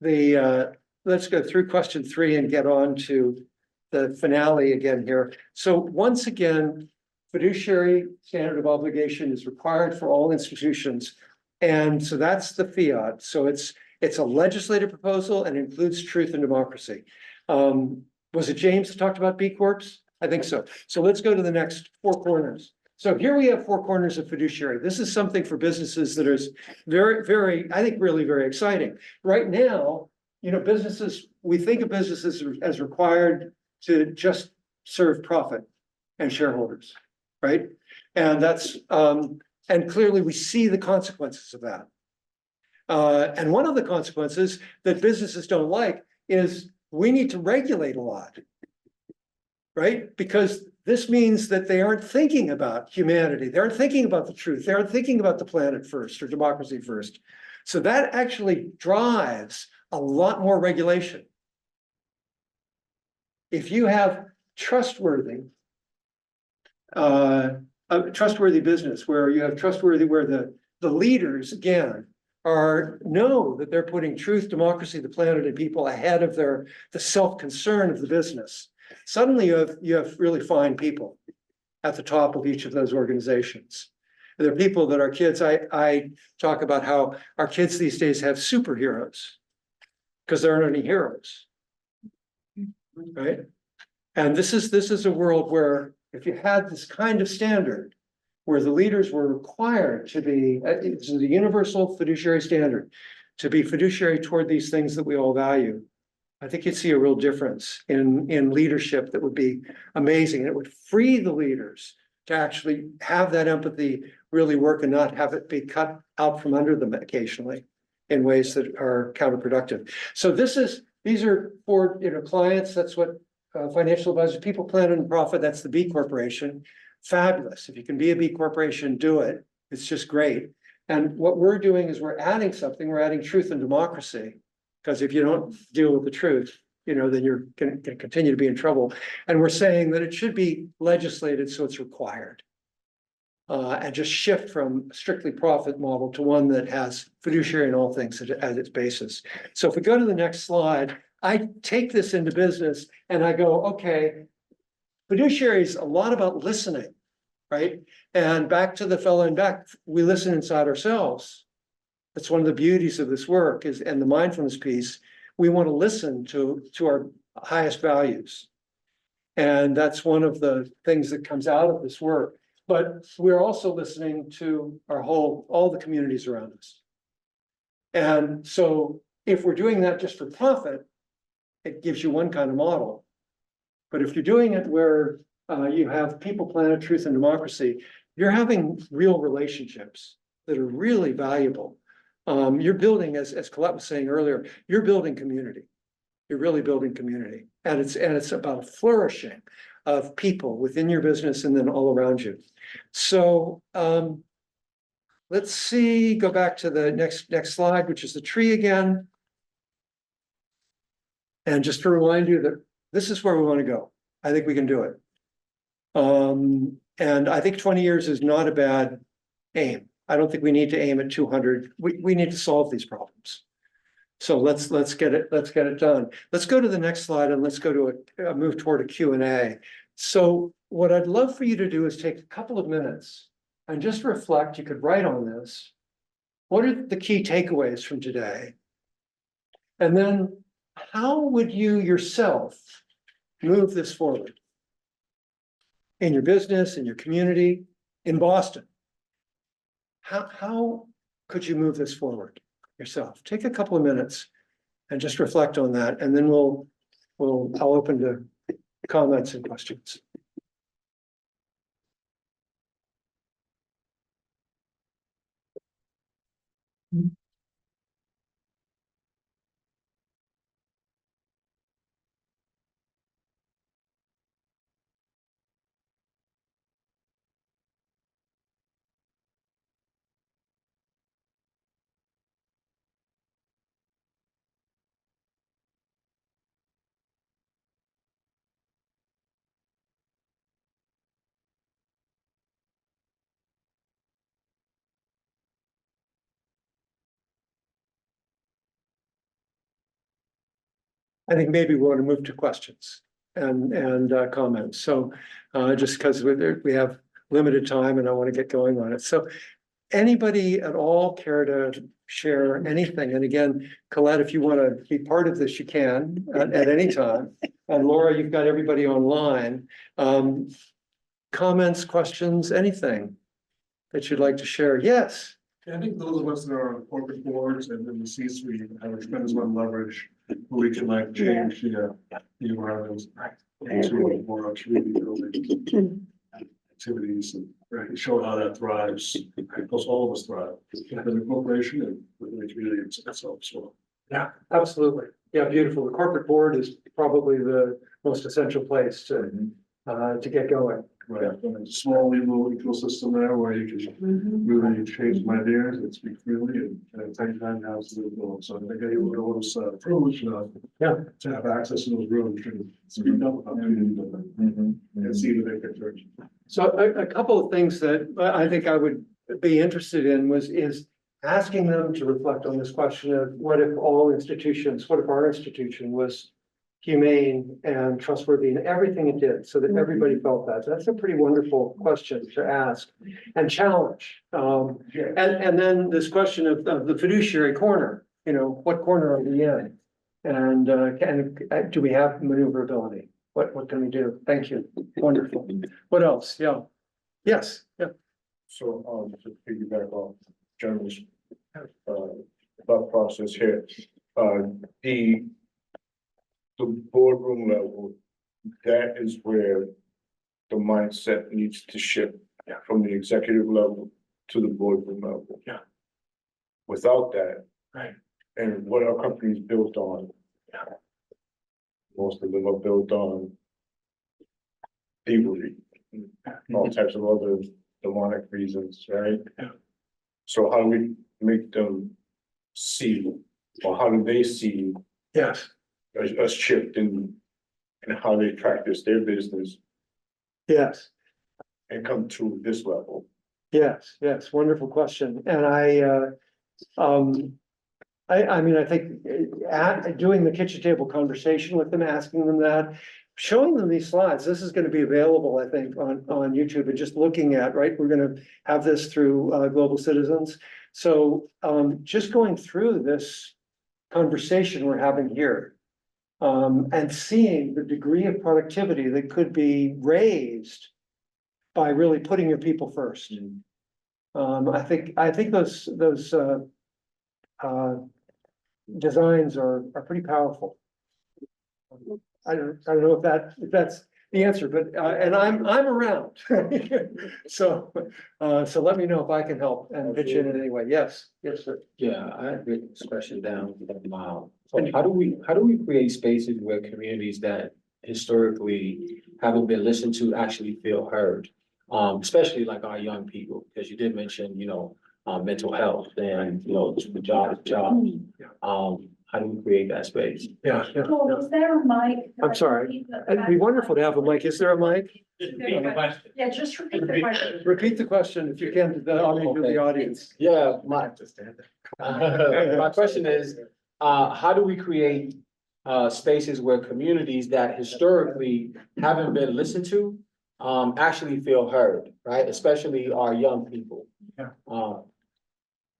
let's go through question 3 and get on to the finale again here. So once again, fiduciary standard of obligation is required for all institutions. And so that's the fiat. So it's a legislative proposal and includes truth and democracy. Was it James that talked about B Corps? I think so. So let's go to the next 4 corners. So here we have 4 corners of fiduciary. This is something for businesses that is very, very, I think really very exciting. Right now, you know, businesses, we think of businesses as required to just serve profit and shareholders. Right? And that's, and clearly we see the consequences of that. And one of the consequences that businesses don't like is we need to regulate a lot. Right? Because this means that they aren't thinking about humanity. They aren't thinking about the truth. They aren't thinking about the planet first or democracy first. So that actually drives a lot more regulation. If you have trustworthy a trustworthy business where you have trustworthy, where the leaders again know that they're putting truth, democracy, the planet, and people ahead of the self-concern of the business. Suddenly you have really fine people at the top of each of those organizations. And they're people that our kids, I talk about how our kids these days have superheroes because there aren't any heroes. Right? And this is a world where if you had this kind of standard where the leaders were required to be, it's the universal fiduciary standard, to be fiduciary toward these things that we all value, I think you'd see a real difference in leadership that would be amazing. It would free the leaders to actually have that empathy really work and not have it be cut out from under them occasionally in ways that are counterproductive. So these are for clients. That's what financial advisors, people, planet, and profit. That's the B Corporation. Fabulous. If you can be a B Corporation, do it. It's just great. And what we're doing is we're adding something. We're adding truth and democracy. Because if you don't deal with the truth, then you're going to continue to be in trouble. And we're saying that it should be legislated so it's required. And just shift from a strictly profit model to one that has fiduciary in all things as its basis. So if we go to the next slide, I take this into business and I go, okay, fiduciary is a lot about listening, right? And back to the fellow in back, we listen inside ourselves. That's one of the beauties of this work and the mindfulness piece. We want to listen to our highest values. And that's one of the things that comes out of this work. But we're also listening to all the communities around us. And so if we're doing that just for profit, it gives you one kind of model. But if you're doing it where you have people, planet, truth, and democracy, you're having real relationships that are really valuable. You're building, as Colette was saying earlier, you're building community. You're really building community. And it's about a flourishing of people within your business and then all around you. So let's see, go back to the next slide, which is the tree again. And just to remind you that this is where we want to go. I think we can do it. And I think 20 years is not a bad aim. I don't think we need to aim at 200. We need to solve these problems. So let's get it done. Let's go to the next slide and let's go to move toward a Q&A. So what I'd love for you to do is take a couple of minutes and just reflect. You could write on this. What are the key takeaways from today? And then how would you yourself move this forward? In your business, in your community, in Boston? How could you move this forward yourself? Take a couple of minutes and just reflect on that, and then I'll open to comments and questions. I think maybe we want to move to questions and comments. So just because we have limited time and I want to get going on it. So anybody at all care to share anything? And again, Colette, if you want to be part of this, you can at any time. And Laura, you've got everybody online. Comments, questions, anything that you'd like to share? Yes. I think those of us that are on corporate boards and in the C-suite have a tremendous amount of leverage, where we can like change the environment into more community building activities and show how that thrives, because all of us thrive, within the corporation and within the community itself as well. Yeah, absolutely. Yeah, beautiful. The corporate board is probably the most essential place to get going. Right, and it's a small little ecosystem there where you can really change some ideas and speak freely and at the same time have some influence. So I think it was privileged enough to have access to those rooms and speak up about community building and see the big picture. So a couple of things that I think I would be interested in is asking them to reflect on this question of what if our institution was humane and trustworthy in everything it did, so that everybody felt that. So that's a pretty wonderful question to ask and challenge. And then this question of the fiduciary corner, what corner are we in? And do we have maneuverability? What can we do? Thank you. Wonderful. What else? Yeah. Yes. Yeah. So, to piggyback off Jeremy's thought process here, the boardroom level, that is where the mindset needs to shift from the executive level to the boardroom level. Yeah. Without that. Right. And what our company is built on. Most of them are built on thievery, all types of other demonic reasons, right? Yeah. So how do we make them see, or how do they see Yes. a shift in how they practice their business Yes. and come to this level? Yes. Wonderful question. And I mean, I think doing the kitchen table conversation with them, asking them that, showing them these slides, this is going to be available, I think, on YouTube, and just looking at, right, we're going to have this through Global Citizens. So just going through this conversation we're having here and seeing the degree of productivity that could be raised by really putting your people first. I think those designs are pretty powerful. I don't know if that's the answer, but and I'm around. So let me know if I can help and pitch in any way. Yes, sir. Yeah, I have this question down. So how do we create spaces where communities that historically haven't been listened to actually feel heard? Especially like our young people, because you did mention, mental health and, the job. How do we create that space? Yeah. Well, is there a mic? I'm sorry. It'd be wonderful to have a mic. Is there a mic? Yeah, just repeat the question. Repeat the question if you can to the audience. Yeah, my question is, how do we create spaces where communities that historically haven't been listened to actually feel heard, right? Especially our young people. Yeah. Um,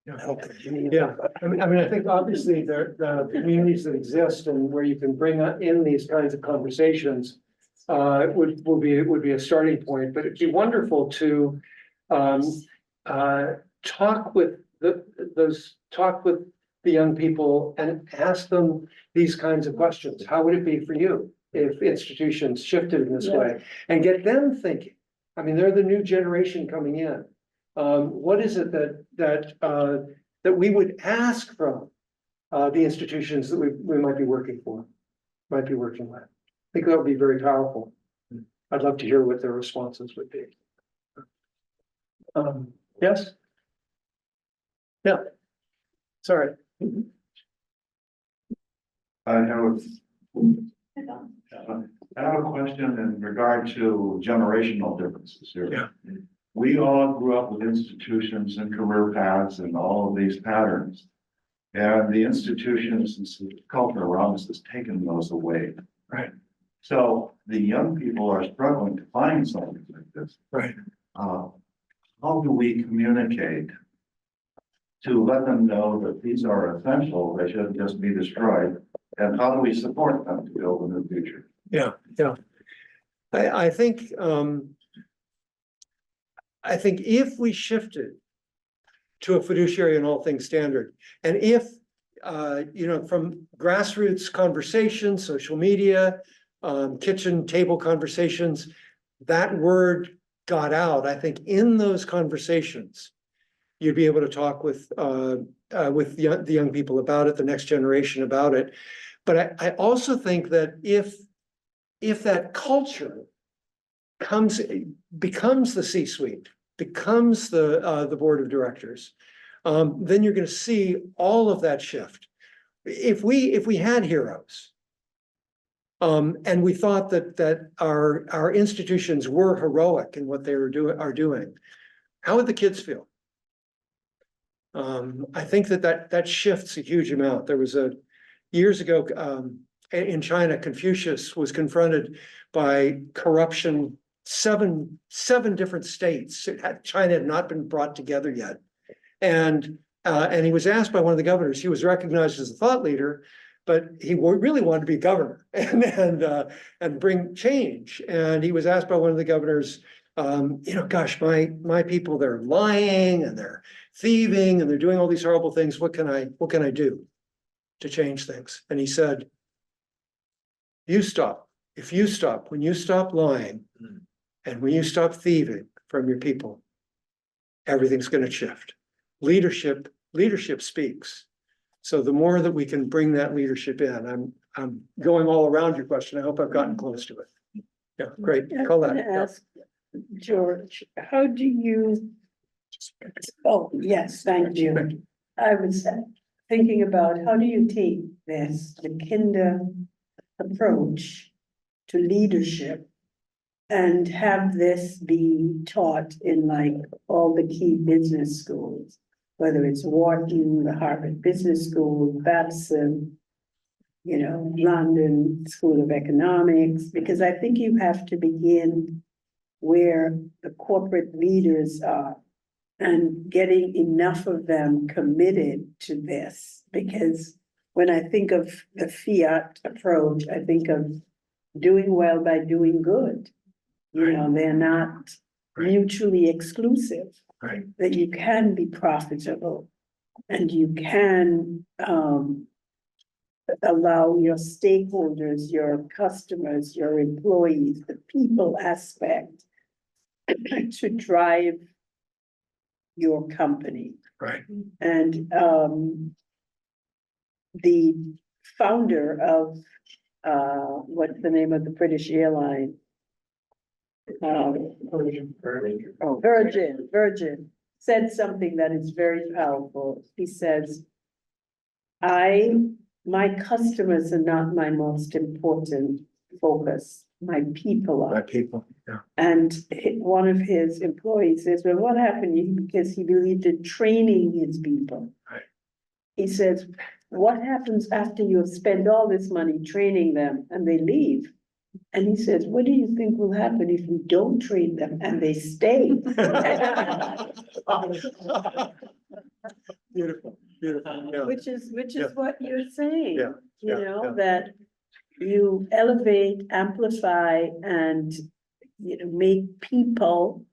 Yeah, I mean, I think obviously the communities that exist and where you can bring in these kinds of conversations would be a starting point, but it'd be wonderful to talk with the young people and ask them these kinds of questions. How would it be for you if institutions shifted in this way? And get them thinking. I mean, they're the new generation coming in. What is it that we would ask from the institutions that we might be working with? I think that would be very powerful. I'd love to hear what their responses would be. Yes? Yeah. Sorry. I have a question in regard to generational differences here. Yeah. We all grew up with institutions and career paths and all of these patterns. And the institutions and culture around us has taken those away. Right. So the young people are struggling to find something like this. Right. How do we communicate to let them know that these are essential, they shouldn't just be destroyed? And how do we support them to build a new future? Yeah. I think if we shifted to a fiduciary in all things standard, and if from grassroots conversations, social media, kitchen table conversations, that word got out, I think in those conversations, you'd be able to talk with the young people about it, the next generation about it. But I also think that if that culture becomes the C-suite, becomes the board of directors, then you're going to see all of that shift. If we had heroes, and we thought that our institutions were heroic in what they are doing, how would the kids feel? I think that shifts a huge amount. There was years ago in China, Confucius was confronted by corruption. Seven different states. China had not been brought together yet, and he was asked by one of the governors. He was recognized as a thought leader, but he really wanted to be governor and bring change. And he was asked by one of the governors, gosh, my people, they're lying and they're thieving and they're doing all these horrible things. What can I do to change things? And he said, you stop. If you stop, when you stop lying and when you stop thieving from your people, everything's going to shift. Leadership speaks. So the more that we can bring that leadership in, I'm going all around your question. I hope I've gotten close to it. Yeah, great. Colette. Ask George, how do you? Oh, yes, thank you. I was thinking about how do you take the kinder approach to leadership and have this be taught in like all the key business schools, whether it's Wharton, the Harvard Business School, Babson, London School of Economics, because I think you have to begin where the corporate leaders are and getting enough of them committed to this. Because when I think of the fiat approach, I think of doing well by doing good. They're not mutually exclusive. Right. That you can be profitable and you can allow your stakeholders, your customers, your employees, the people aspect to drive your company. Right. And the founder of what's the name of the British airline? Virgin said something that is very powerful. He says, my customers are not my most important focus. My people are. My people, yeah. And one of his employees says, well, what happened? Because he believed in training his people. Right. He says, what happens after you spend all this money training them and they leave? And he says, what do you think will happen if you don't train them and they stay? Beautiful, beautiful, yeah. Which is Yeah. what you're saying. Yeah, You yeah, know, yeah. that you elevate, amplify, and, make people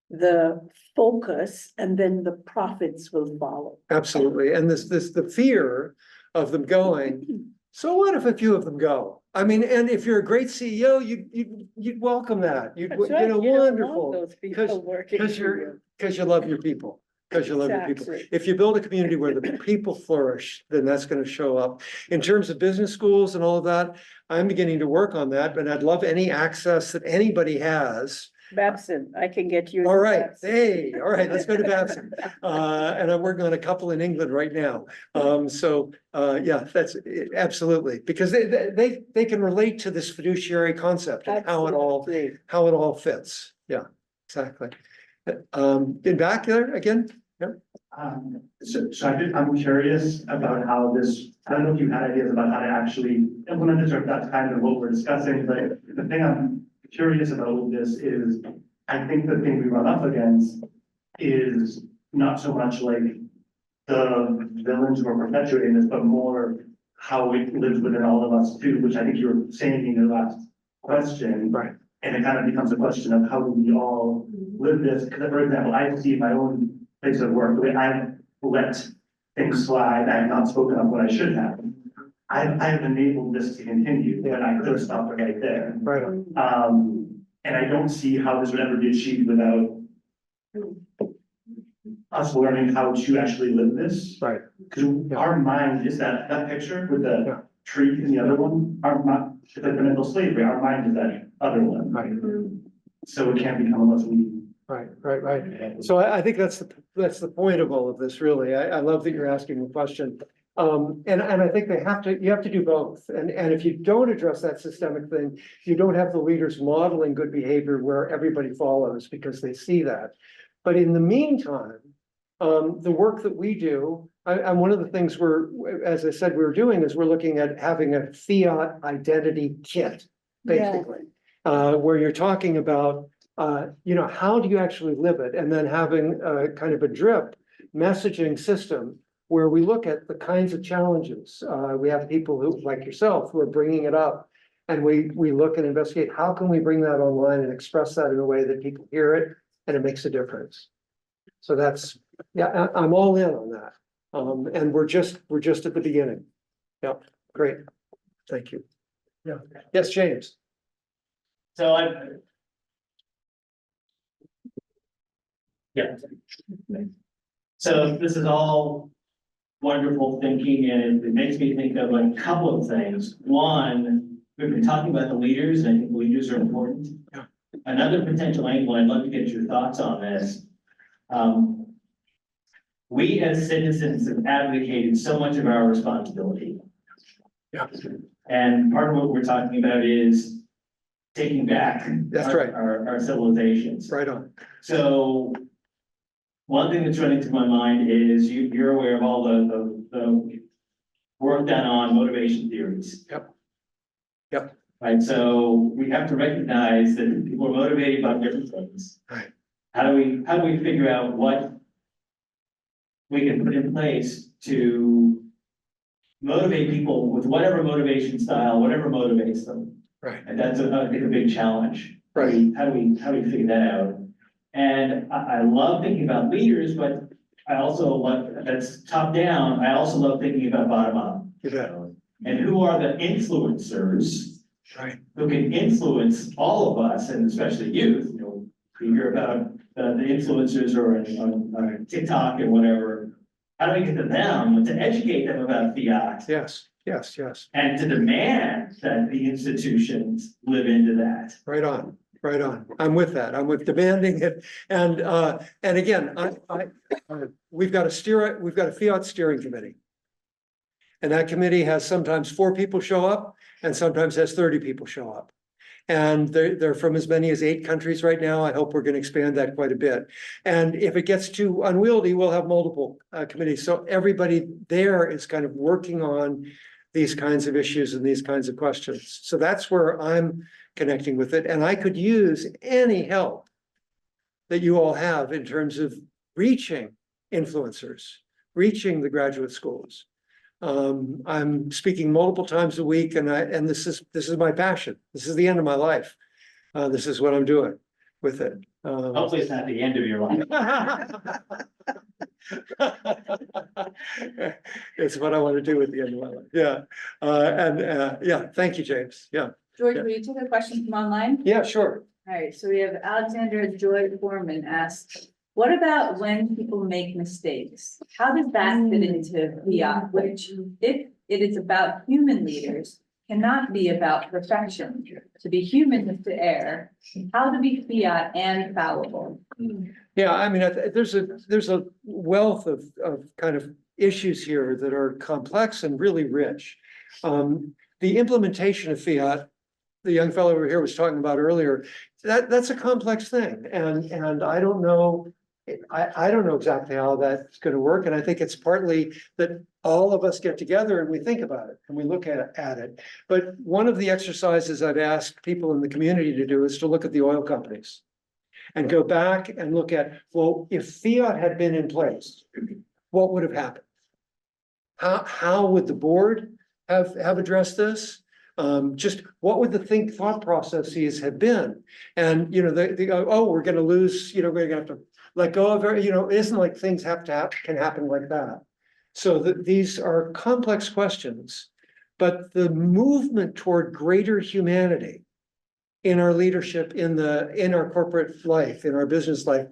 the focus, and then the profits will follow. Absolutely, and the fear of them going, so what if a few of them go? I mean, and if you're a great CEO, you'd welcome that, That's right, you don't want wonderful. those people working Because for you love your people, because you love your people. Exactly. If you build a community where the people flourish, then that's gonna show up. In terms of business schools and all of that, I'm beginning to work on that, but I'd love any access that anybody has. Babson, I can get you. All to right, Babson. hey, all right, let's go to Babson. And I'm working on a couple in England right now. Yeah, that's absolutely, because they can relate to this fiduciary concept and Absolutely. how it all fits. Yeah, exactly. In back there again? I'm curious about how this, I don't know if you had ideas about how to actually implement this, or if that's kind of what we're discussing, but the thing I'm curious about with this is, I think the thing we run up against is not so much like the villains who are perpetuating this, but more how it lives within all of us too, which I think you were saying in your last question. Right. And it kind of becomes a question of how do we all live this, because for example, I see my own place of work, the way I've let things slide, I have not spoken up what I should have. I've enabled this to continue, and I could have stopped it right there. Right. And I don't see how this would ever be achieved without us learning how to actually live this. Right. Because our mind is that picture with Yeah. the tree and the other one, our mind, it's like the mental slavery, our mind is that other one. Right. So it can't become unless we. Right. So I think that's the point of all of this, really. I love that you're asking the question. And I think you have to do both. And if you don't address that systemic thing, you don't have the leaders modeling good behavior where everybody follows because they see that. But in the meantime, the work that we do, and one of the things as I said, we're doing is we're looking at having a fiat identity kit, basically, where you're talking about, how do you actually live it? And then having a kind of a drip messaging system where we look at the kinds of challenges. We have people who, like yourself, who are bringing it up. And we look and investigate, how can we bring that online and express that in a way that people hear it and it makes a difference? So I'm all in on that. And we're just at the beginning. Yeah, great. Thank you. Yeah. Yes, James. So So this is all wonderful thinking, and it makes me think of a couple of things. One, we've been talking about the leaders, and I think leaders are important. Yeah. Another potential angle, I'd love to get your thoughts on this. We as citizens have advocated so much of our responsibility. Yeah. And part of what we're talking about is taking back That's right. our civilizations. Right on. So one thing that's running through my mind is you're aware of all the work done on motivation theories. Yep. Right, so we have to recognize that people are motivated by different things. Right. How do we figure out what we can put in place to motivate people with whatever motivation style, whatever motivates them? Right. And that's I think a big challenge. Right. How do we figure that out? And I love thinking about leaders, but I also love, that's top down, I also love thinking about bottom up. You bet. And who are the influencers Right. who can influence all of us, and especially youth? You hear about the influencers or on TikTok and whatever. How do we get to them to educate them about fiat? Yes. And to demand that the institutions live into that. Right on. I'm with that. I'm with demanding it. And again, we've got a fiat steering committee. And that committee has sometimes 4 people show up and sometimes has 30 people show up. And they're from as many as 8 countries right now. I hope we're going to expand that quite a bit. And if it gets too unwieldy, we'll have multiple committees. So everybody there is kind of working on these kinds of issues and these kinds of questions. So that's where I'm connecting with it. And I could use any help that you all have in terms of reaching influencers, reaching the graduate schools. I'm speaking multiple times a week, and this is my passion. This is the end of my life. This is what I'm doing with it. Hopefully it's not the end of your life. It's what I want to do at the end of my life. Yeah. Yeah, thank you, James. Yeah. George, Yeah. will you take a question from online? Yeah, sure. All right, so we have Alexander Joy Foreman asked, what about when people make mistakes? How does that fit into fiat, which if it is about human leaders, cannot be about perfection? To be human is to err. How to be fiat and fallible? Yeah, I mean, there's a wealth of kind of issues here that are complex and really rich. The implementation of fiat, the young fellow over here was talking about earlier, that's a complex thing. And I don't know, I don't know exactly how that's going to work. And I think it's partly that all of us get together and we think about it and we look at it. But one of the exercises I'd ask people in the community to do is to look at the oil companies and go back and look at, well, if fiat had been in place, what would have happened? How would the board have addressed this? Just what would the thought processes have been? And, they go, oh, we're going to lose, we're going to have to let go of it. It isn't like things can happen like that. So these are complex questions, but the movement toward greater humanity in our leadership, in our corporate life, in our business life,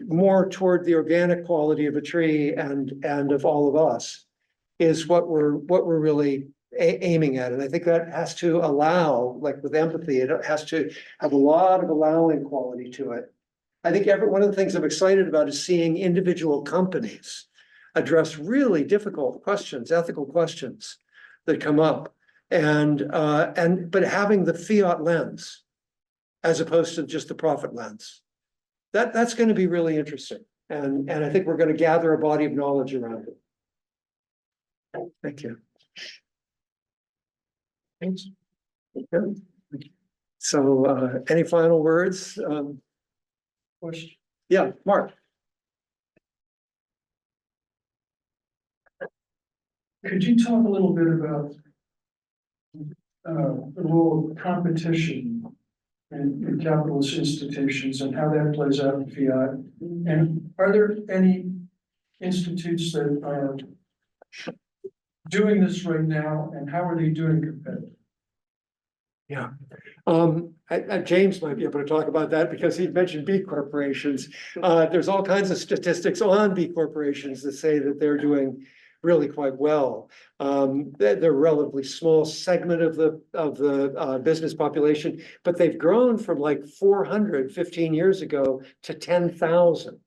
more toward the organic quality of a tree and of all of us is what we're really aiming at. And I think that has to allow, like with empathy, it has to have a lot of allowing quality to it. I think one of the things I'm excited about is seeing individual companies address really difficult questions, ethical questions that come up, but having the fiat lens as opposed to just the profit lens. That's going to be really interesting. And I think we're going to gather a body of knowledge around it. Thank you. Thanks. Good. So, any final words? Question? Yeah, Mark. Could you talk a little bit about the role of competition in capitalist institutions and how that plays out in fiat? And are there any institutes that are doing this right now, and how are they doing competitive? Yeah. James might be able to talk about that because he mentioned B corporations. There's all kinds of statistics on B corporations that say that they're doing really quite well. They're a relatively small segment of the business population, but they've grown from like 400 15 years ago to 10,000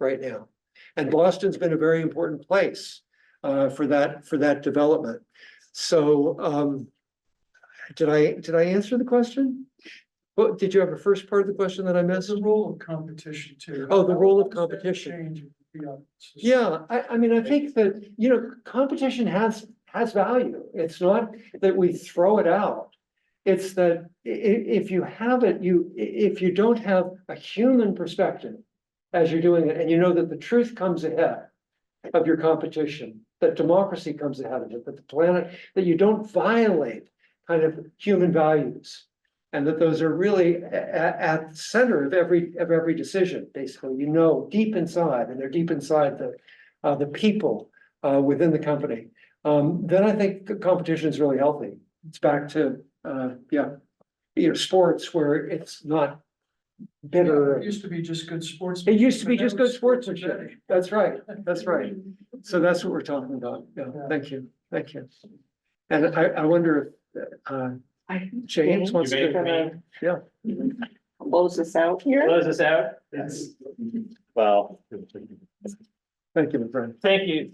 right now. And Boston's been a very important place for that development. So did I answer the question? Well, did you have a first part of the question that I missed? The role of competition too. Oh, the role of How does that competition. change in the fiat system? Yeah, I mean, I think that, competition has value. It's not that we throw it out. It's that if you have it, if you don't have a human perspective as you're doing it, and you know that the truth comes ahead of your competition, that democracy comes ahead of it, that the planet, that you don't violate kind of human values, and that those are really at the center of every decision, basically, deep inside, and they're deep inside the people within the company. Then I think competition is really healthy. It's back to sports where it's not bitter. It used to be just good sports. It used to be just good sportsmanship. That's right. That's right. So that's what we're talking about. Yeah. Thank you. Thank you. And I wonder if James wants to. Yeah. Close this out here. Close this out? Yes. Well. Thank you, my friend. Thank you.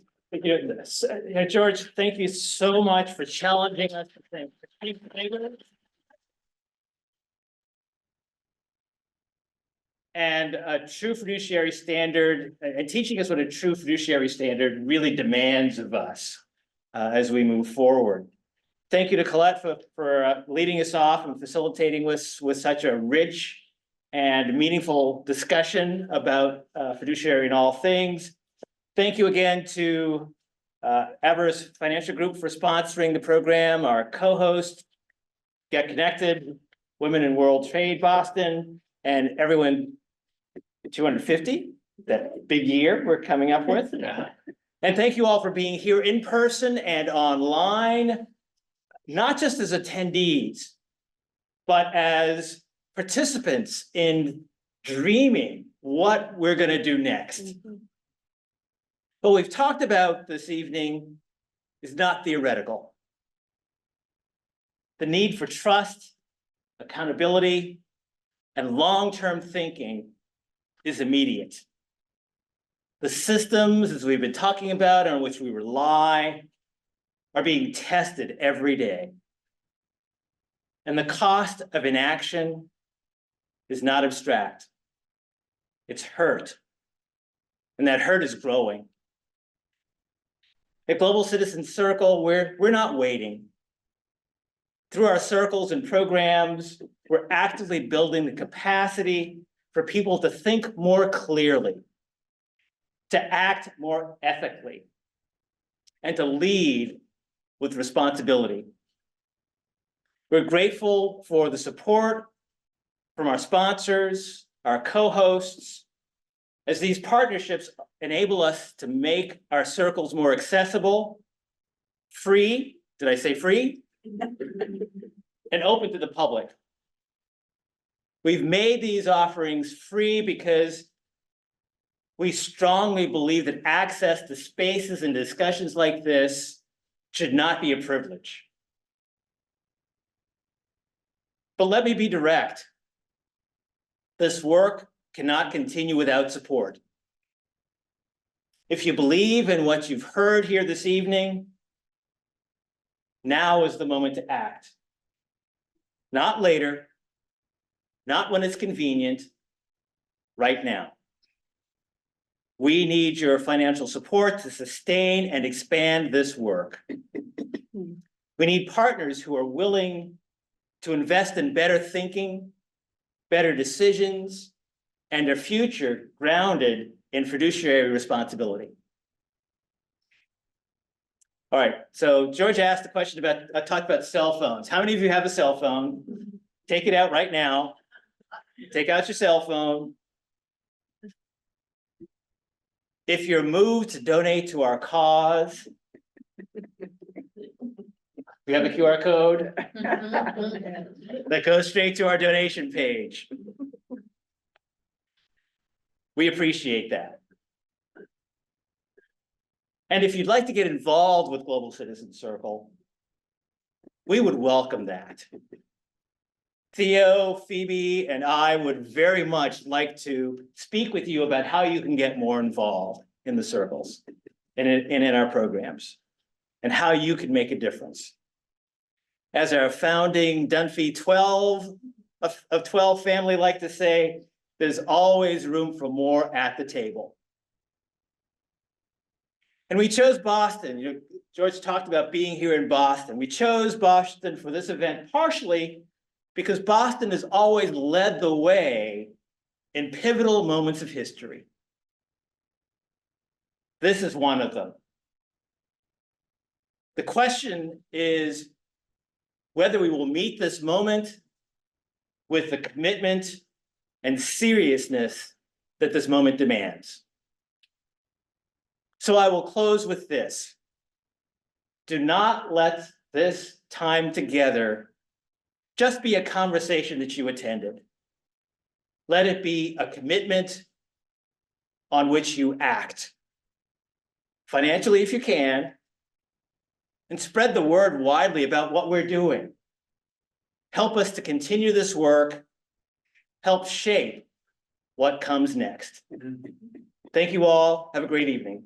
George, thank you so much for challenging us. and a true fiduciary standard, and teaching us what a true fiduciary standard really demands of us as we move forward. Thank you to Colette for leading us off and facilitating with such a rich and meaningful discussion about fiduciary in all things. Thank you again to Everest Financial Group for sponsoring the program, our co-host, Get Connected, Women in World Trade Boston, and everyone 250, that big year we're coming up with. And thank you all for being here in person and online, not just as attendees, but as participants in dreaming what we're going to do next. What we've talked about this evening is not theoretical. The need for trust, accountability, and long-term thinking is immediate. The systems, as we've been talking about, on which we rely, are being tested every day. And the cost of inaction is not abstract. It's hurt. And that hurt is growing. At Global Citizen Circle, we're not waiting. Through our circles and programs, we're actively building the capacity for people to think more clearly, to act more ethically, and to lead with responsibility. We're grateful for the support from our sponsors, our co-hosts, as these partnerships enable us to make our circles more accessible, free, did I say free? And open to the public. We've made these offerings free because we strongly believe that access to spaces and discussions like this should not be a privilege. But let me be direct. This work cannot continue without support. If you believe in what you've heard here this evening, now is the moment to act. Not later, not when it's convenient, right now. We need your financial support to sustain and expand this work. We need partners who are willing to invest in better thinking, better decisions, and a future grounded in fiduciary responsibility. All right, so George asked a question about, talked about cell phones. How many of you have a cell phone? Take it out right now. Take out your cell phone. If you're moved to donate to our cause, we have a QR code that goes straight to our donation page. We appreciate that. And if you'd like to get involved with Global Citizen Circle, we would welcome that. Theo, Phoebe, and I would very much like to speak with you about how you can get more involved in the circles and in our programs, and how you can make a difference. As our founding Dunphy 12 of 12 family like to say, there's always room for more at the table. And we chose Boston. George talked about being here in Boston. We chose Boston for this event partially because Boston has always led the way in pivotal moments of history. This is one of them. The question is whether we will meet this moment with the commitment and seriousness that this moment demands. So I will close with this. Do not let this time together just be a conversation that you attended. Let it be a commitment on which you act. Financially, if you can, and spread the word widely about what we're doing. Help us to continue this work. Help shape what comes next. Thank you all. Have a great evening.